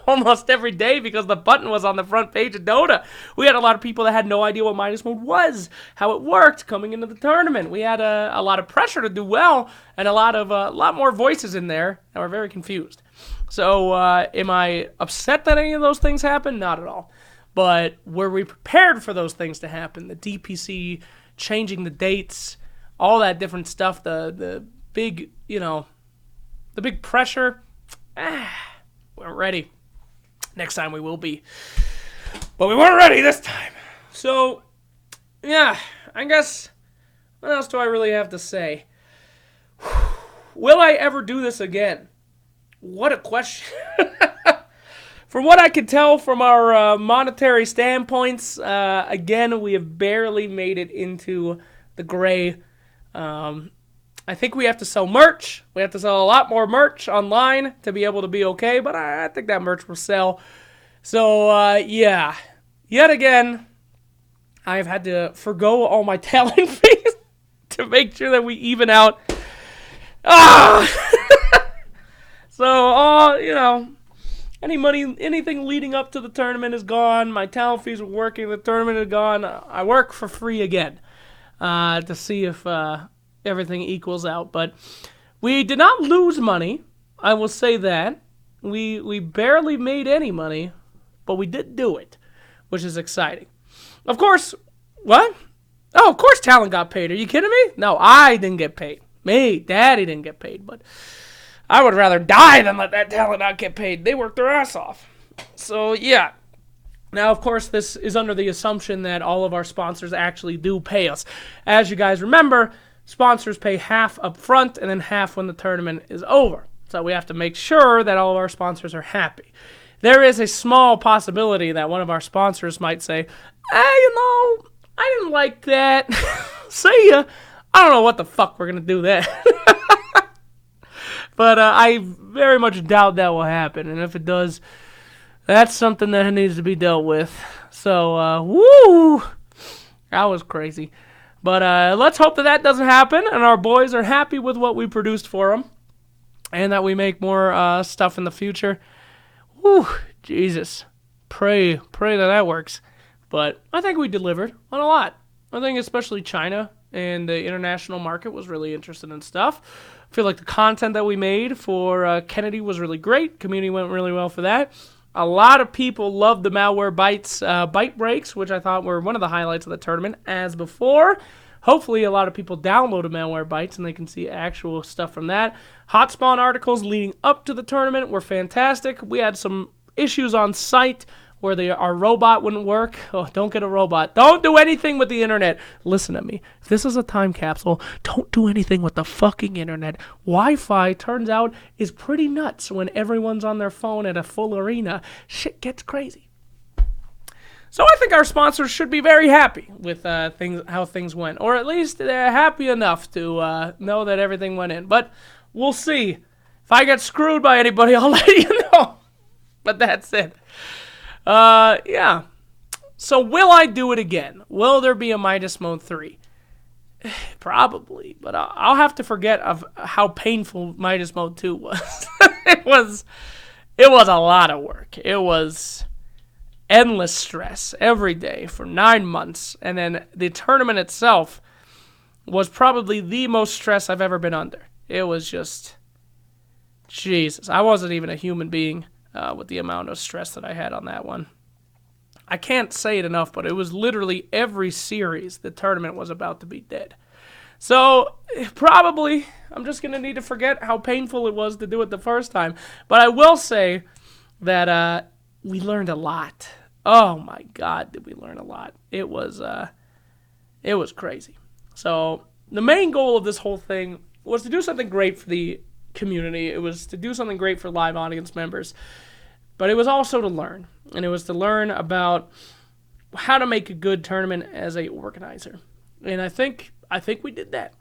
almost every day because the button was on the front page of Dota. We had a lot of people that had no idea what Midas mode was, how it worked coming into the tournament. We had a lot of pressure to do well and a lot more voices in there that were very confused. So, am I upset that any of those things happened? Not at all. But were we prepared for those things to happen? The DPC, changing the dates, all that different stuff, the big, the big pressure. We weren't ready. Next time we will be. But we weren't ready this time. So, yeah, I guess, what else do I really have to say? Will I ever do this again? What a question. From what I can tell from our monetary standpoints, again, we have barely made it into the gray. I think we have to sell merch. We have to sell a lot more merch online to be able to be okay, but I think that merch will sell. So, yeah. Yet again, I've had to forgo all my talent fees to make sure that we even out. So, any money, anything leading up to the tournament is gone. My talent fees were working. The tournament is gone. I work for free again to see if everything equals out. But we did not lose money. I will say that. We barely made any money, but we did do it, which is exciting. Of course, what? Oh, of course talent got paid. Are you kidding me? No, I didn't get paid. Me, Daddy didn't get paid, but I would rather die than let that talent not get paid. They worked their ass off. So, yeah. Now, of course, this is under the assumption that all of our sponsors actually do pay us. As you guys remember, sponsors pay half up front and then half when the tournament is over. So we have to make sure that all of our sponsors are happy. There is a small possibility that one of our sponsors might say, I didn't like that. See ya. I don't know what the fuck we're going to do there. But I very much doubt that will happen. And if it does, that's something that needs to be dealt with. So, woo! That was crazy. But let's hope that doesn't happen. And our boys are happy with what we produced for them. And that we make more stuff in the future. Woo! Jesus. Pray that works. But I think we delivered on a lot. I think especially China and the international market was really interested in stuff. I feel like the content that we made for Kennedy was really great. Community went really well for that. A lot of people loved the Malware Bites bite breaks, which I thought were one of the highlights of the tournament. As before, hopefully a lot of people downloaded Malware Bites and they can see actual stuff from that. Hot spawn articles leading up to the tournament were fantastic. We had some issues on site where our robot wouldn't work. Oh, don't get a robot. Don't do anything with the internet. Listen to me. If this is a time capsule, don't do anything with the fucking internet. Wi-Fi, turns out, is pretty nuts when everyone's on their phone at a full arena. Shit gets crazy. So I think our sponsors should be very happy with how things went. Or at least they're happy enough to know that everything went in. But we'll see. If I get screwed by anybody, I'll let you know. But that's it. Yeah. So will I do it again? Will there be a Midas Mode 3? Probably, but I'll have to forget of how painful Midas Mode 2 was. It was a lot of work. It was endless stress every day for 9 months, and then the tournament itself was probably the most stress I've ever been under. It was just, Jesus, I wasn't even a human being. With the amount of stress that I had on that one. I can't say it enough, but it was literally every series the tournament was about to be dead. So, probably, I'm just going to need to forget how painful it was to do it the first time. But I will say that we learned a lot. Oh my God, did we learn a lot. It was crazy. So, the main goal of this whole thing was to do something great for the community. It was to do something great for live audience members. But it was also to learn. And it was to learn about how to make a good tournament as a organizer. And I think we did that.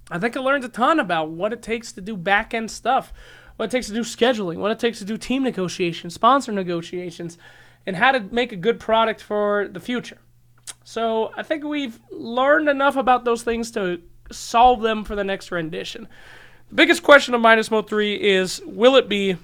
I think I learned a ton about what it takes to do back-end stuff, what it takes to do scheduling, what it takes to do team negotiations, sponsor negotiations, and how to make a good product for the future. So I think we've learned enough about those things to solve them for the next rendition. The biggest question of Midas Mode 3 is, will it be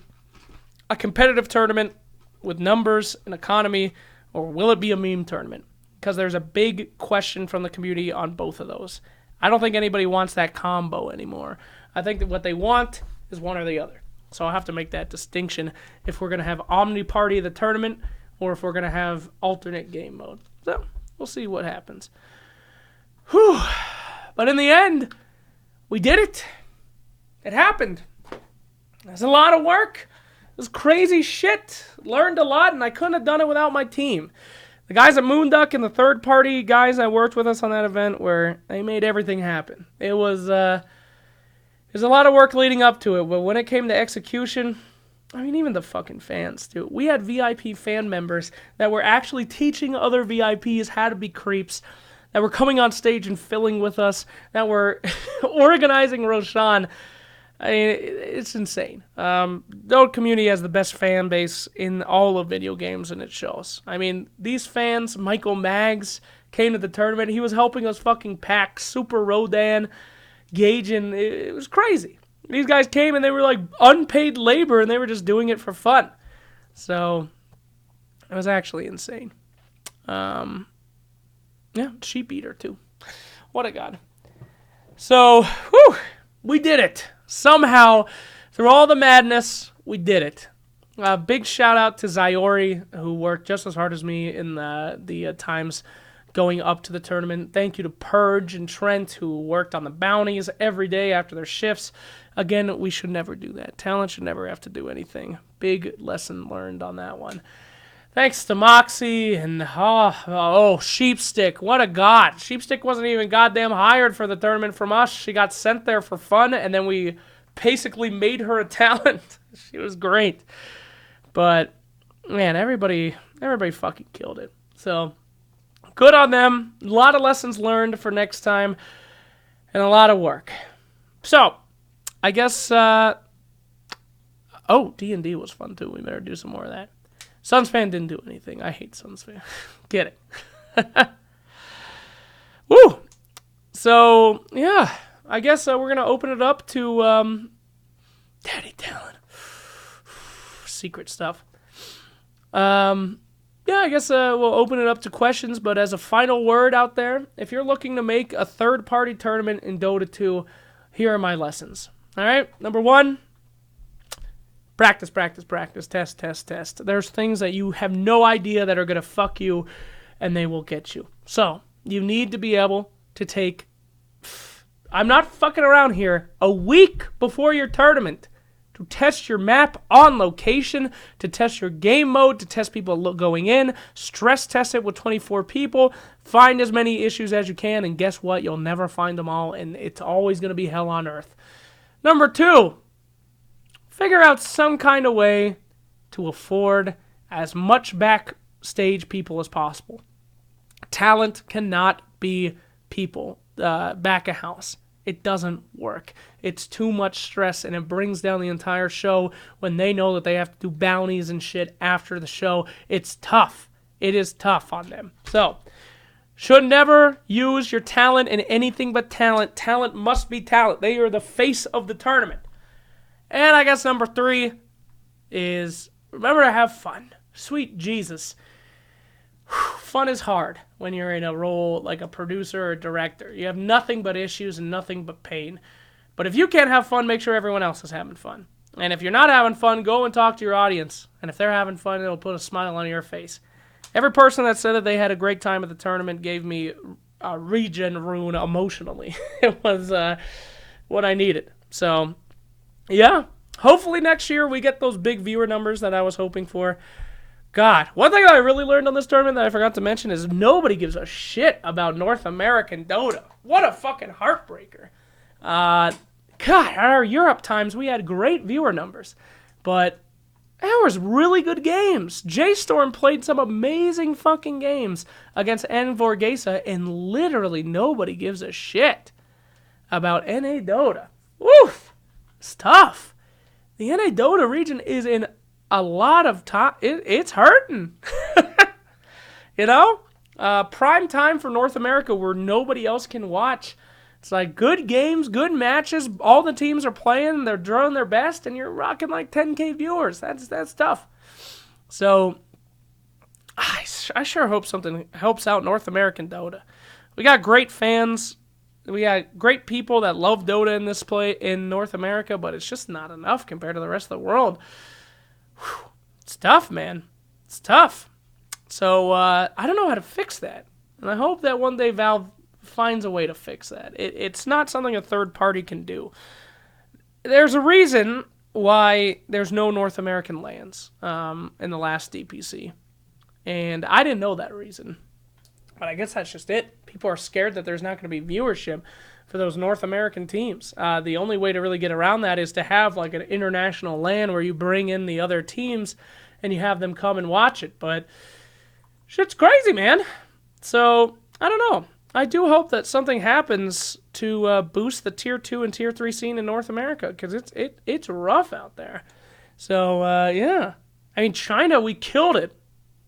a competitive tournament with numbers and economy, or will it be a meme tournament? Because there's a big question from the community on both of those. I don't think anybody wants that combo anymore. I think that what they want is one or the other. So I'll have to make that distinction if we're going to have Omni Party of the tournament or if we're going to have alternate game mode. So we'll see what happens. Whew. But in the end, we did it. It happened. It's a lot of work. It was crazy shit. Learned a lot, and I couldn't have done it without my team. The guys at Moonduck and the third-party guys that worked with us on that event, they made everything happen. It was a lot of work leading up to it, but when it came to execution, I mean, even the fucking fans, too. We had VIP fan members that were actually teaching other VIPs how to be creeps, that were coming on stage and filling with us, that were organizing Roshan. I mean, it's insane. The community has the best fan base in all of video games, and it shows. I mean, these fans, Michael Maggs came to the tournament. He was helping us fucking pack Super Rodan, Gage, and it was crazy. These guys came, and they were like unpaid labor, and they were just doing it for fun. So, it was actually insane. Yeah, Sheep Eater, too. What a god. So, whew, we did it. Somehow, through all the madness, we did it. Big shout out to Zyori, who worked just as hard as me in the times going up to the tournament. Thank you to Purge and Trent, who worked on the bounties every day after their shifts. Again, we should never do that. Talent should never have to do anything. Big lesson learned on that one. Thanks to Moxie and, Sheepstick. What a god. Sheepstick wasn't even goddamn hired for the tournament from us. She got sent there for fun, and then we basically made her a talent. She was great. But, man, everybody fucking killed it. So, good on them. A lot of lessons learned for next time, and a lot of work. So, I guess, D&D was fun, too. We better do some more of that. Suns fan didn't do anything. I hate Suns fan. Get it. Woo! So, yeah. I guess we're going to open it up to Daddy Talent. Secret stuff. Yeah, I guess we'll open it up to questions, but as a final word out there, if you're looking to make a third-party tournament in Dota 2, here are my lessons. All right? Number 1, Practice, practice, practice, test, test, test. There's things that you have no idea that are going to fuck you, and they will get you. So, you need to be able to take, I'm not fucking around here, a week before your tournament to test your map on location, to test your game mode, to test people going in, stress test it with 24 people, find as many issues as you can, and guess what? You'll never find them all, and it's always going to be hell on earth. Number 2, figure out some kind of way to afford as much backstage people as possible. Talent cannot be people, back of house. It doesn't work. It's too much stress, and it brings down the entire show when they know that they have to do bounties and shit after the show. It's tough. It is tough on them. So, should never use your talent in anything but talent. Talent must be talent. They are the face of the tournament. And I guess number 3 is remember to have fun. Sweet Jesus. Fun is hard when you're in a role like a producer or director. You have nothing but issues and nothing but pain. But if you can't have fun, make sure everyone else is having fun. And if you're not having fun, go and talk to your audience. And if they're having fun, it'll put a smile on your face. Every person that said that they had a great time at the tournament gave me a regen rune emotionally. It was what I needed. So, yeah. Hopefully next year we get those big viewer numbers that I was hoping for. God, one thing that I really learned on this tournament that I forgot to mention is nobody gives a shit about North American Dota. What a fucking heartbreaker. God, at our Europe times, we had great viewer numbers. But there was really good games. J-Storm played some amazing fucking games against N-Vorgesa, and literally nobody gives a shit about NA Dota. Woof! It's tough. The NA Dota region is in a lot of time. It's hurting. You know? Prime time for North America where nobody else can watch. It's like good games, good matches. All the teams are playing. They're throwing their best, and you're rocking like 10K viewers. That's tough. So, I sure hope something helps out North American Dota. We got great fans. We got great people that love Dota in this play in North America, but it's just not enough compared to the rest of the world. Whew. It's tough, man. It's tough. So, I don't know how to fix that. And I hope that one day Valve finds a way to fix that. It's not something a third party can do. There's a reason why there's no North American lands in the last DPC. And I didn't know that reason. But I guess that's just it. People are scared that there's not going to be viewership for those North American teams. The only way to really get around that is to have like an international LAN where you bring in the other teams and you have them come and watch it. But shit's crazy, man. So, I don't know. I do hope that something happens to boost the Tier 2 and Tier 3 scene in North America, because it's rough out there. So, yeah. I mean, China, we killed it.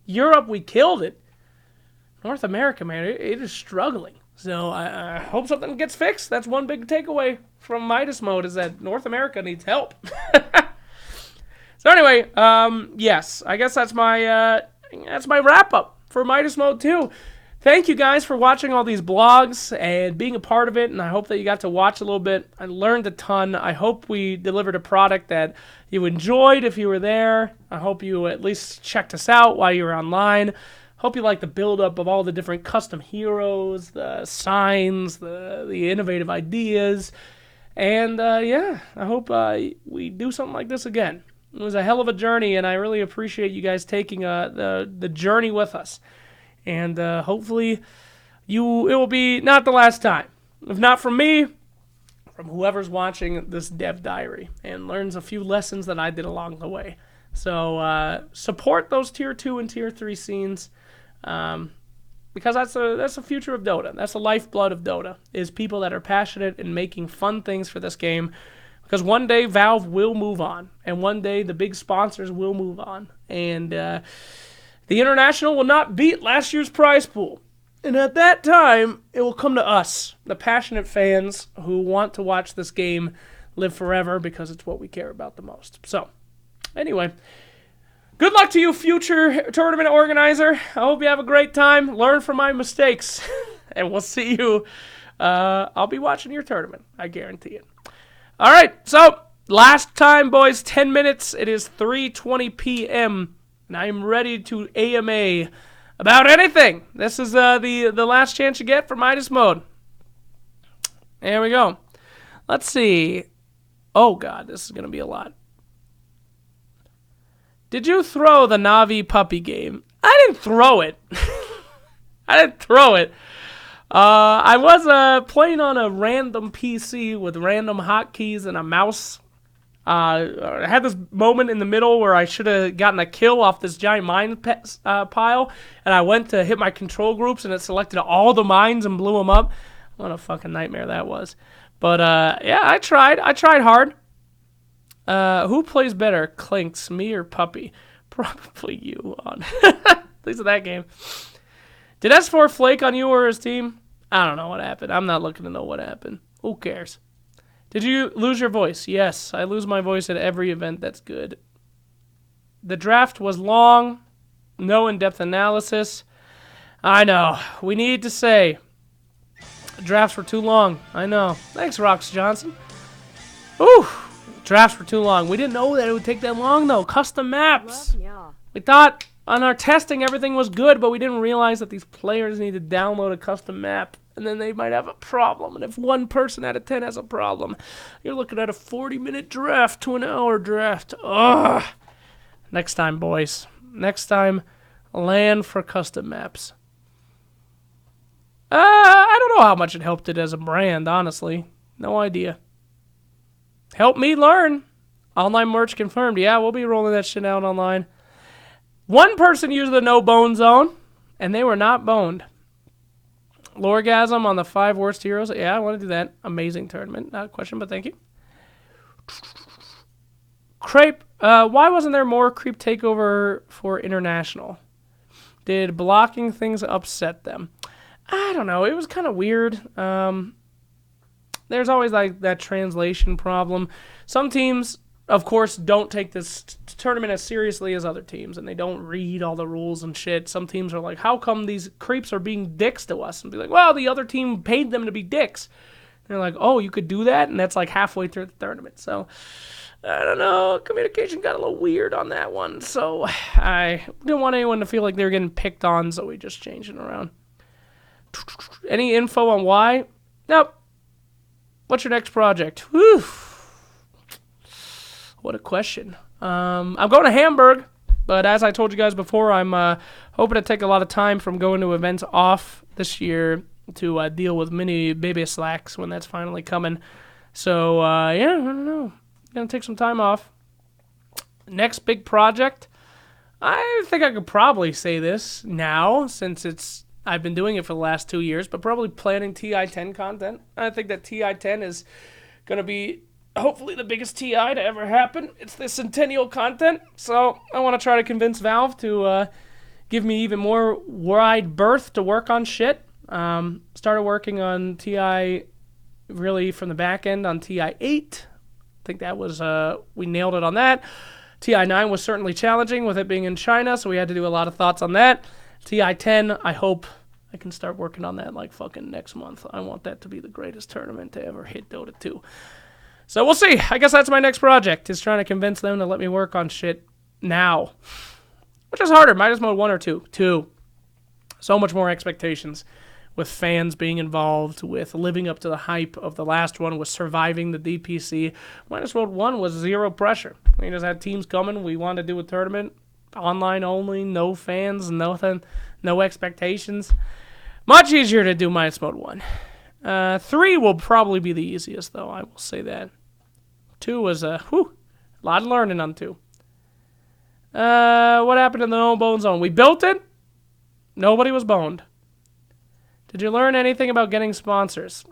Europe, we killed it. North America, man, it is struggling. So, I hope something gets fixed. That's one big takeaway from Midas Mode, is that North America needs help. So, anyway, yes, I guess that's my wrap-up for Midas Mode 2. Thank you guys for watching all these blogs and being a part of it, and I hope that you got to watch a little bit. I learned a ton. I hope we delivered a product that you enjoyed if you were there. I hope you at least checked us out while you were online. Hope you liked the build-up of all the different custom heroes, the signs, the innovative ideas. And, yeah, I hope we do something like this again. It was a hell of a journey, and I really appreciate you guys taking the journey with us. And hopefully it will be not the last time. If not from me, from whoever's watching this dev diary and learns a few lessons that I did along the way. So support those Tier 2 and Tier 3 scenes, because that's the future of Dota. That's the lifeblood of Dota, is people that are passionate and making fun things for this game. Because one day Valve will move on, and one day the big sponsors will move on. And the International will not beat last year's prize pool. And at that time, it will come to us, the passionate fans who want to watch this game live forever, because it's what we care about the most. So, anyway, good luck to you, future tournament organizer. I hope you have a great time. Learn from my mistakes. And we'll see you. I'll be watching your tournament. I guarantee it. All right, so Last time, boys, 10 minutes. It is 3:20 p.m., and I'm ready to AMA about anything. This is the last chance you get for Midas Mode. There we go. Let's see. Oh, God, this is going to be a lot. Did you throw the Navi puppy game? I didn't throw it. I didn't throw it. I was playing on a random PC with random hotkeys and a mouse. I had this moment in the middle where I should have gotten a kill off this giant mine pile, and I went to hit my control groups, and it selected all the mines and blew them up. What a fucking nightmare that was. But, yeah, I tried. I tried hard. Who plays better, Clinks, me or Puppy? Probably you on. At least in that game. Did S4 flake on you or his team? I don't know what happened. I'm not looking to know what happened. Who cares? Did you lose your voice? Yes, I lose my voice at every event. That's good. The draft was long. No in-depth analysis. I know. We need to say drafts were too long. I know. Thanks, Rox Johnson. Ooh. Drafts were too long. We didn't know that it would take that long, though. Custom maps. We thought on our testing everything was good, but we didn't realize that these players need to download a custom map, and then they might have a problem. And if one person out of 10 has a problem, you're looking at a 40-minute draft to an hour draft. Ugh. Next time, boys. Next time, land for custom maps. I don't know how much it helped it as a brand, honestly. No idea. Help me learn. Online merch confirmed. Yeah, we'll be rolling that shit out online. One person used the no bone zone, and they were not boned. Lorgasm on the 5 worst heroes. Yeah, I want to do that. Amazing tournament. Not a question, but thank you. Crepe. Why wasn't there more creep takeover for international? Did blocking things upset them? I don't know. It was kind of weird. There's always like that translation problem. Some teams, of course, don't take this tournament as seriously as other teams, and they don't read all the rules and shit. Some teams are like, how come these creeps are being dicks to us? And be like, well, the other team paid them to be dicks. And they're like, oh, you could do that? And that's like halfway through the tournament. So, I don't know. Communication got a little weird on that one. So, I didn't want anyone to feel like they were getting picked on, so we just changed it around. Any info on why? Nope. What's your next project? Whew. What a question. I'm going to Hamburg, but as I told you guys before, I'm hoping to take a lot of time from going to events off this year to deal with mini baby slacks when that's finally coming. So, yeah, I don't know. Going to take some time off. Next big project. I think I could probably say this now since I've been doing it for the last 2 years, but probably planning TI-10 content. I think that TI-10 is going to be hopefully the biggest TI to ever happen. It's the Centennial content, so I want to try to convince Valve to give me even more wide berth to work on shit. Started working on TI really from the back end on TI-8. I think that was, we nailed it on that. TI-9 was certainly challenging with it being in China, so we had to do a lot of thoughts on that. TI-10, I hope I can start working on that like fucking next month. I want that to be the greatest tournament to ever hit Dota 2. So we'll see. I guess that's my next project, is trying to convince them to let me work on shit now. Which is harder, Midas Mode 1 or 2? 2. So much more expectations with fans being involved, with living up to the hype of the last one, with surviving the DPC. Midas Mode 1 was zero pressure. We just had teams coming. We wanted to do a tournament. Online only, no fans, nothing, no expectations. Much easier to do Midas Mode 1. 3 will probably be the easiest, though, I will say that. 2 was a lot of learning on 2. What happened in the no bone zone? We built it. Nobody was boned. Did you learn anything about getting sponsors?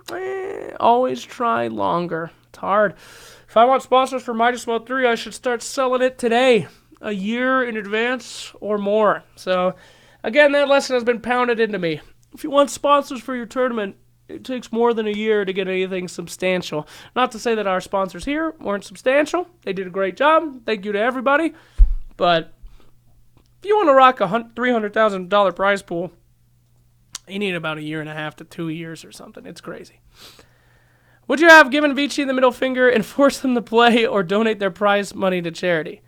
Always try longer. It's hard. If I want sponsors for Midas Mode 3, I should start selling it today. A year in advance or more. So, again, that lesson has been pounded into me. If you want sponsors for your tournament, it takes more than a year to get anything substantial. Not to say that our sponsors here weren't substantial. They did a great job. Thank you to everybody. But if you want to rock a $300,000 prize pool, you need about a year and a half to 2 years or something. It's crazy. Would you have given Vici the middle finger and forced them to play or donate their prize money to charity?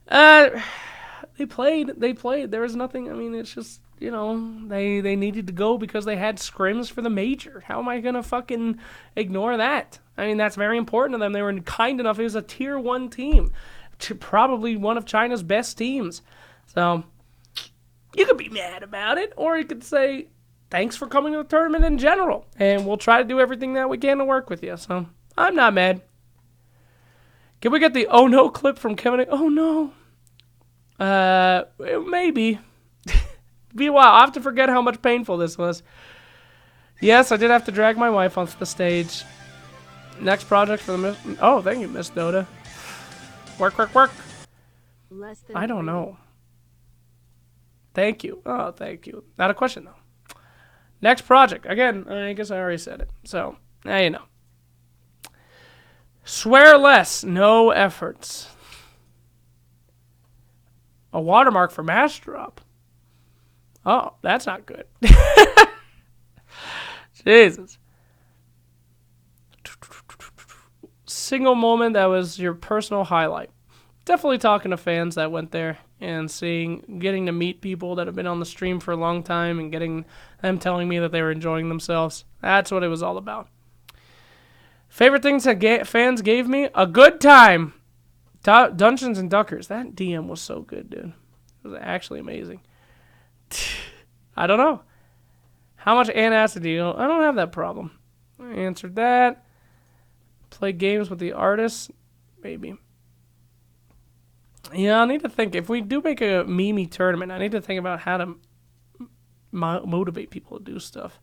They played. There was nothing. I mean, it's just, they needed to go because they had scrims for the major. How am I going to fucking ignore that? I mean, that's very important to them. They were kind enough. It was a tier 1 team. Probably one of China's best teams. So, you could be mad about it, or you could say, thanks for coming to the tournament in general, and we'll try to do everything that we can to work with you. So, I'm not mad. Can we get the oh no clip from Kevin? Oh no. Maybe. Be a while. I have to forget how much painful this was. Yes, I did have to drag my wife onto the stage. Next project for the oh, thank you, Miss Dota. Work. I don't know. Thank you. Oh, thank you. Not a question though. Next project. Again, I guess I already said it. So, now you know. Swear less, no efforts. A watermark for mass drop. Oh, that's not good. Jesus. Single moment that was your personal highlight. Definitely talking to fans that went there and getting to meet people that have been on the stream for a long time and getting them telling me that they were enjoying themselves. That's what it was all about. Favorite things that fans gave me? A good time. Dungeons and Duckers. That DM was so good, dude. It was actually amazing. I don't know. How much antacid do you know? I don't have that problem. I answered that. Play games with the artists? Maybe. Yeah, I need to think. If we do make a Mimi tournament, I need to think about how to motivate people to do stuff.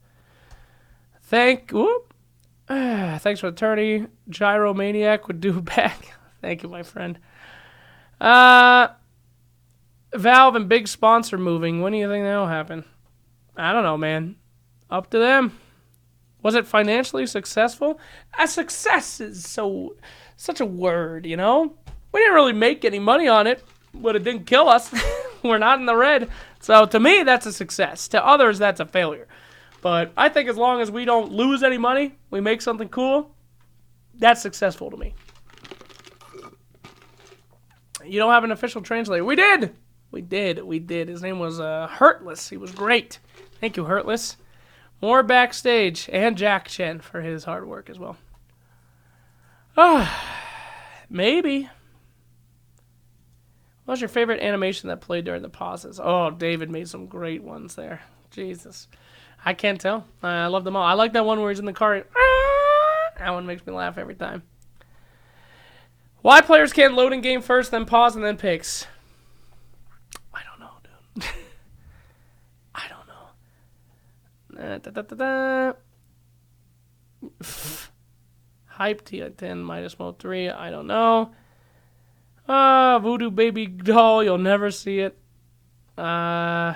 Thanks for the attorney. Gyromaniac would do back. Thank you, my friend. Valve and big sponsor moving. When do you think that'll happen? I don't know, man. Up to them. Was it financially successful? A success is such a word, you know? We didn't really make any money on it, but it didn't kill us. We're not in the red. So to me, that's a success. To others, that's a failure. But I think as long as we don't lose any money, we make something cool, that's successful to me. You don't have an official translator. We did. His name was Hurtless. He was great. Thank you, Hurtless. More backstage. And Jack Chen for his hard work as well. Maybe. What was your favorite animation that played during the pauses? Oh, David made some great ones there. Jesus. I can't tell. I love them all. I like that one where he's in the car. That one makes me laugh every time. Why players can't load in game first, then pause, and then picks? I don't know, dude. I don't know. Hype T10 Midas Mode 3. I don't know. Voodoo Baby Doll. You'll never see it. Minimum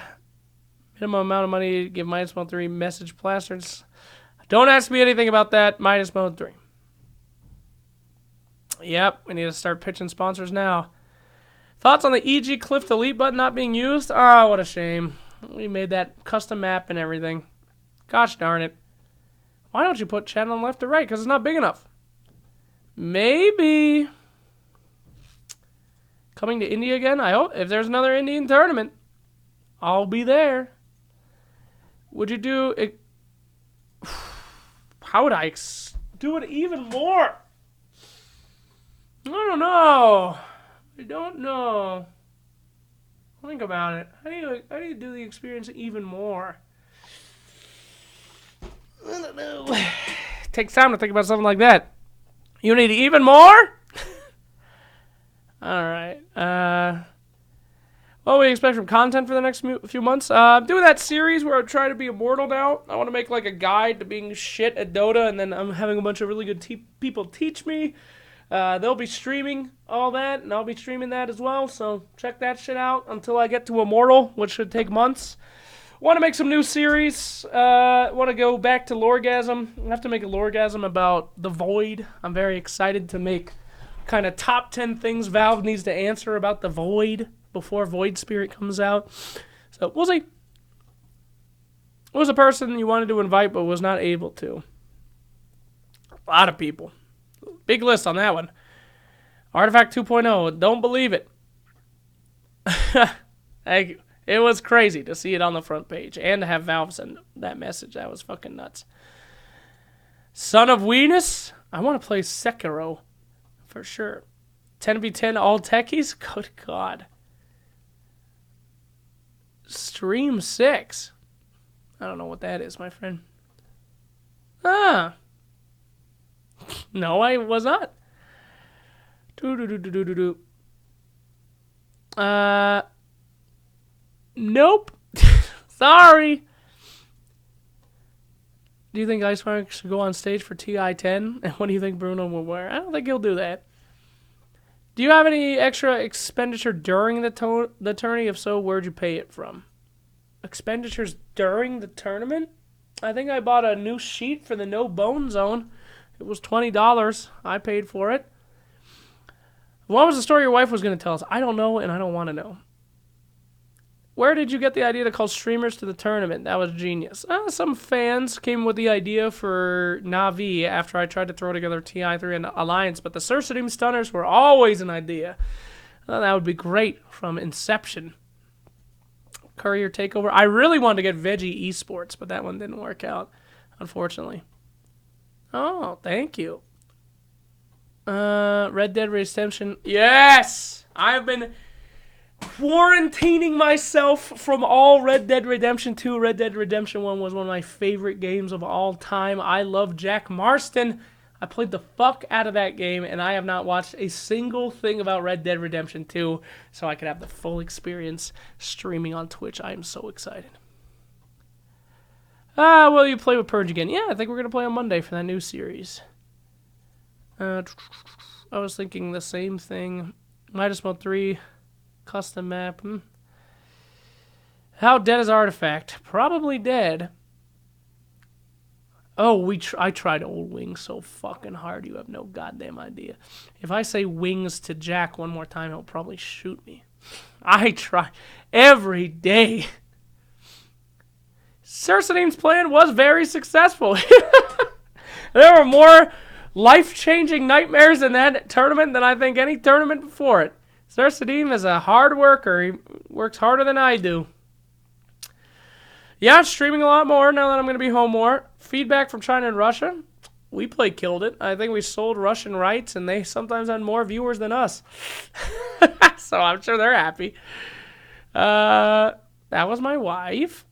amount of money to give Midas Mode 3 message plasters. Don't ask me anything about that. Midas Mode 3. Yep, we need to start pitching sponsors now. Thoughts on the EG Cliff Delete button not being used? Oh, what a shame. We made that custom map and everything. Gosh darn it. Why don't you put chat on left or right? Because it's not big enough. Maybe. Coming to India again? I hope. If there's another Indian tournament, I'll be there. Would you do it? How would I do it even more? I don't know. Think about it. How do you do the experience even more? I don't know. It takes time to think about something like that. You need even more? All right. What do we expect from content for the next few months? I'm doing that series where I try to be immortal now. I want to make like a guide to being shit at Dota, and then I'm having a bunch of really good people teach me. They'll be streaming all that, and I'll be streaming that as well, so check that shit out until I get to Immortal, which should take months. Want to make some new series. Want to go back to Lorgasm. I have to make a Lorgasm about the Void. I'm very excited to make kind of top 10 things Valve needs to answer about the Void before Void Spirit comes out. So, we'll see. Who was a person you wanted to invite but was not able to? A lot of people. Big list on that one. Artifact 2.0. Don't believe it. It was crazy to see it on the front page and to have Valve send that message. That was fucking nuts. Son of Venus. I want to play Sekiro for sure. 10v10 all techies? Good God. Stream 6. I don't know what that is, my friend. Ah. No, I was not. Nope. Sorry. Do you think Icemark should go on stage for TI-10? And what do you think Bruno will wear? I don't think he'll do that. Do you have any extra expenditure during the tourney? If so, where'd you pay it from? Expenditures during the tournament? I think I bought a new sheet for the no bone zone. It was $20. I paid for it. What was the story your wife was going to tell us? I don't know, and I don't want to know. Where did you get the idea to call streamers to the tournament? That was genius. Some fans came with the idea for Na'Vi after I tried to throw together TI3 and Alliance, but the Sursadim Stunners were always an idea. That would be great from inception. Courier Takeover. I really wanted to get Veggie Esports, but that one didn't work out, unfortunately. Oh, thank you. Red Dead Redemption. Yes! I've been quarantining myself from all Red Dead Redemption 2. Red Dead Redemption 1 was one of my favorite games of all time. I love Jack Marston. I played the fuck out of that game, and I have not watched a single thing about Red Dead Redemption 2, so I could have the full experience streaming on Twitch. I am so excited. Will you play with Purge again? Yeah, I think we're going to play on Monday for that new series. I was thinking the same thing. Midas Mode 3, custom map. How dead is Artifact? Probably dead. Oh, I tried Old Wings so fucking hard, you have no goddamn idea. If I say Wings to Jack one more time, he'll probably shoot me. I try every day. Sursadim's plan was very successful. There were more life-changing nightmares in that tournament than I think any tournament before it. Sursadim is a hard worker. He works harder than I do. Yeah, streaming a lot more now that I'm going to be home more. Feedback from China and Russia. We play Killed It. I think we sold Russian rights, and they sometimes had more viewers than us. So I'm sure they're happy. That was my wife.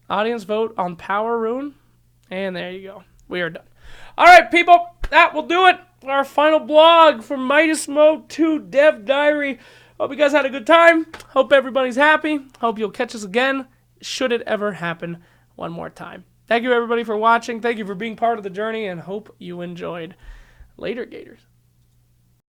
Audience vote on Power Rune. And there you go. We are done. All right, people. That will do it. Our final blog from Midas Mode 2 Dev Diary. Hope you guys had a good time. Hope everybody's happy. Hope you'll catch us again, should it ever happen one more time. Thank you, everybody, for watching. Thank you for being part of the journey, and hope you enjoyed. Later, Gators.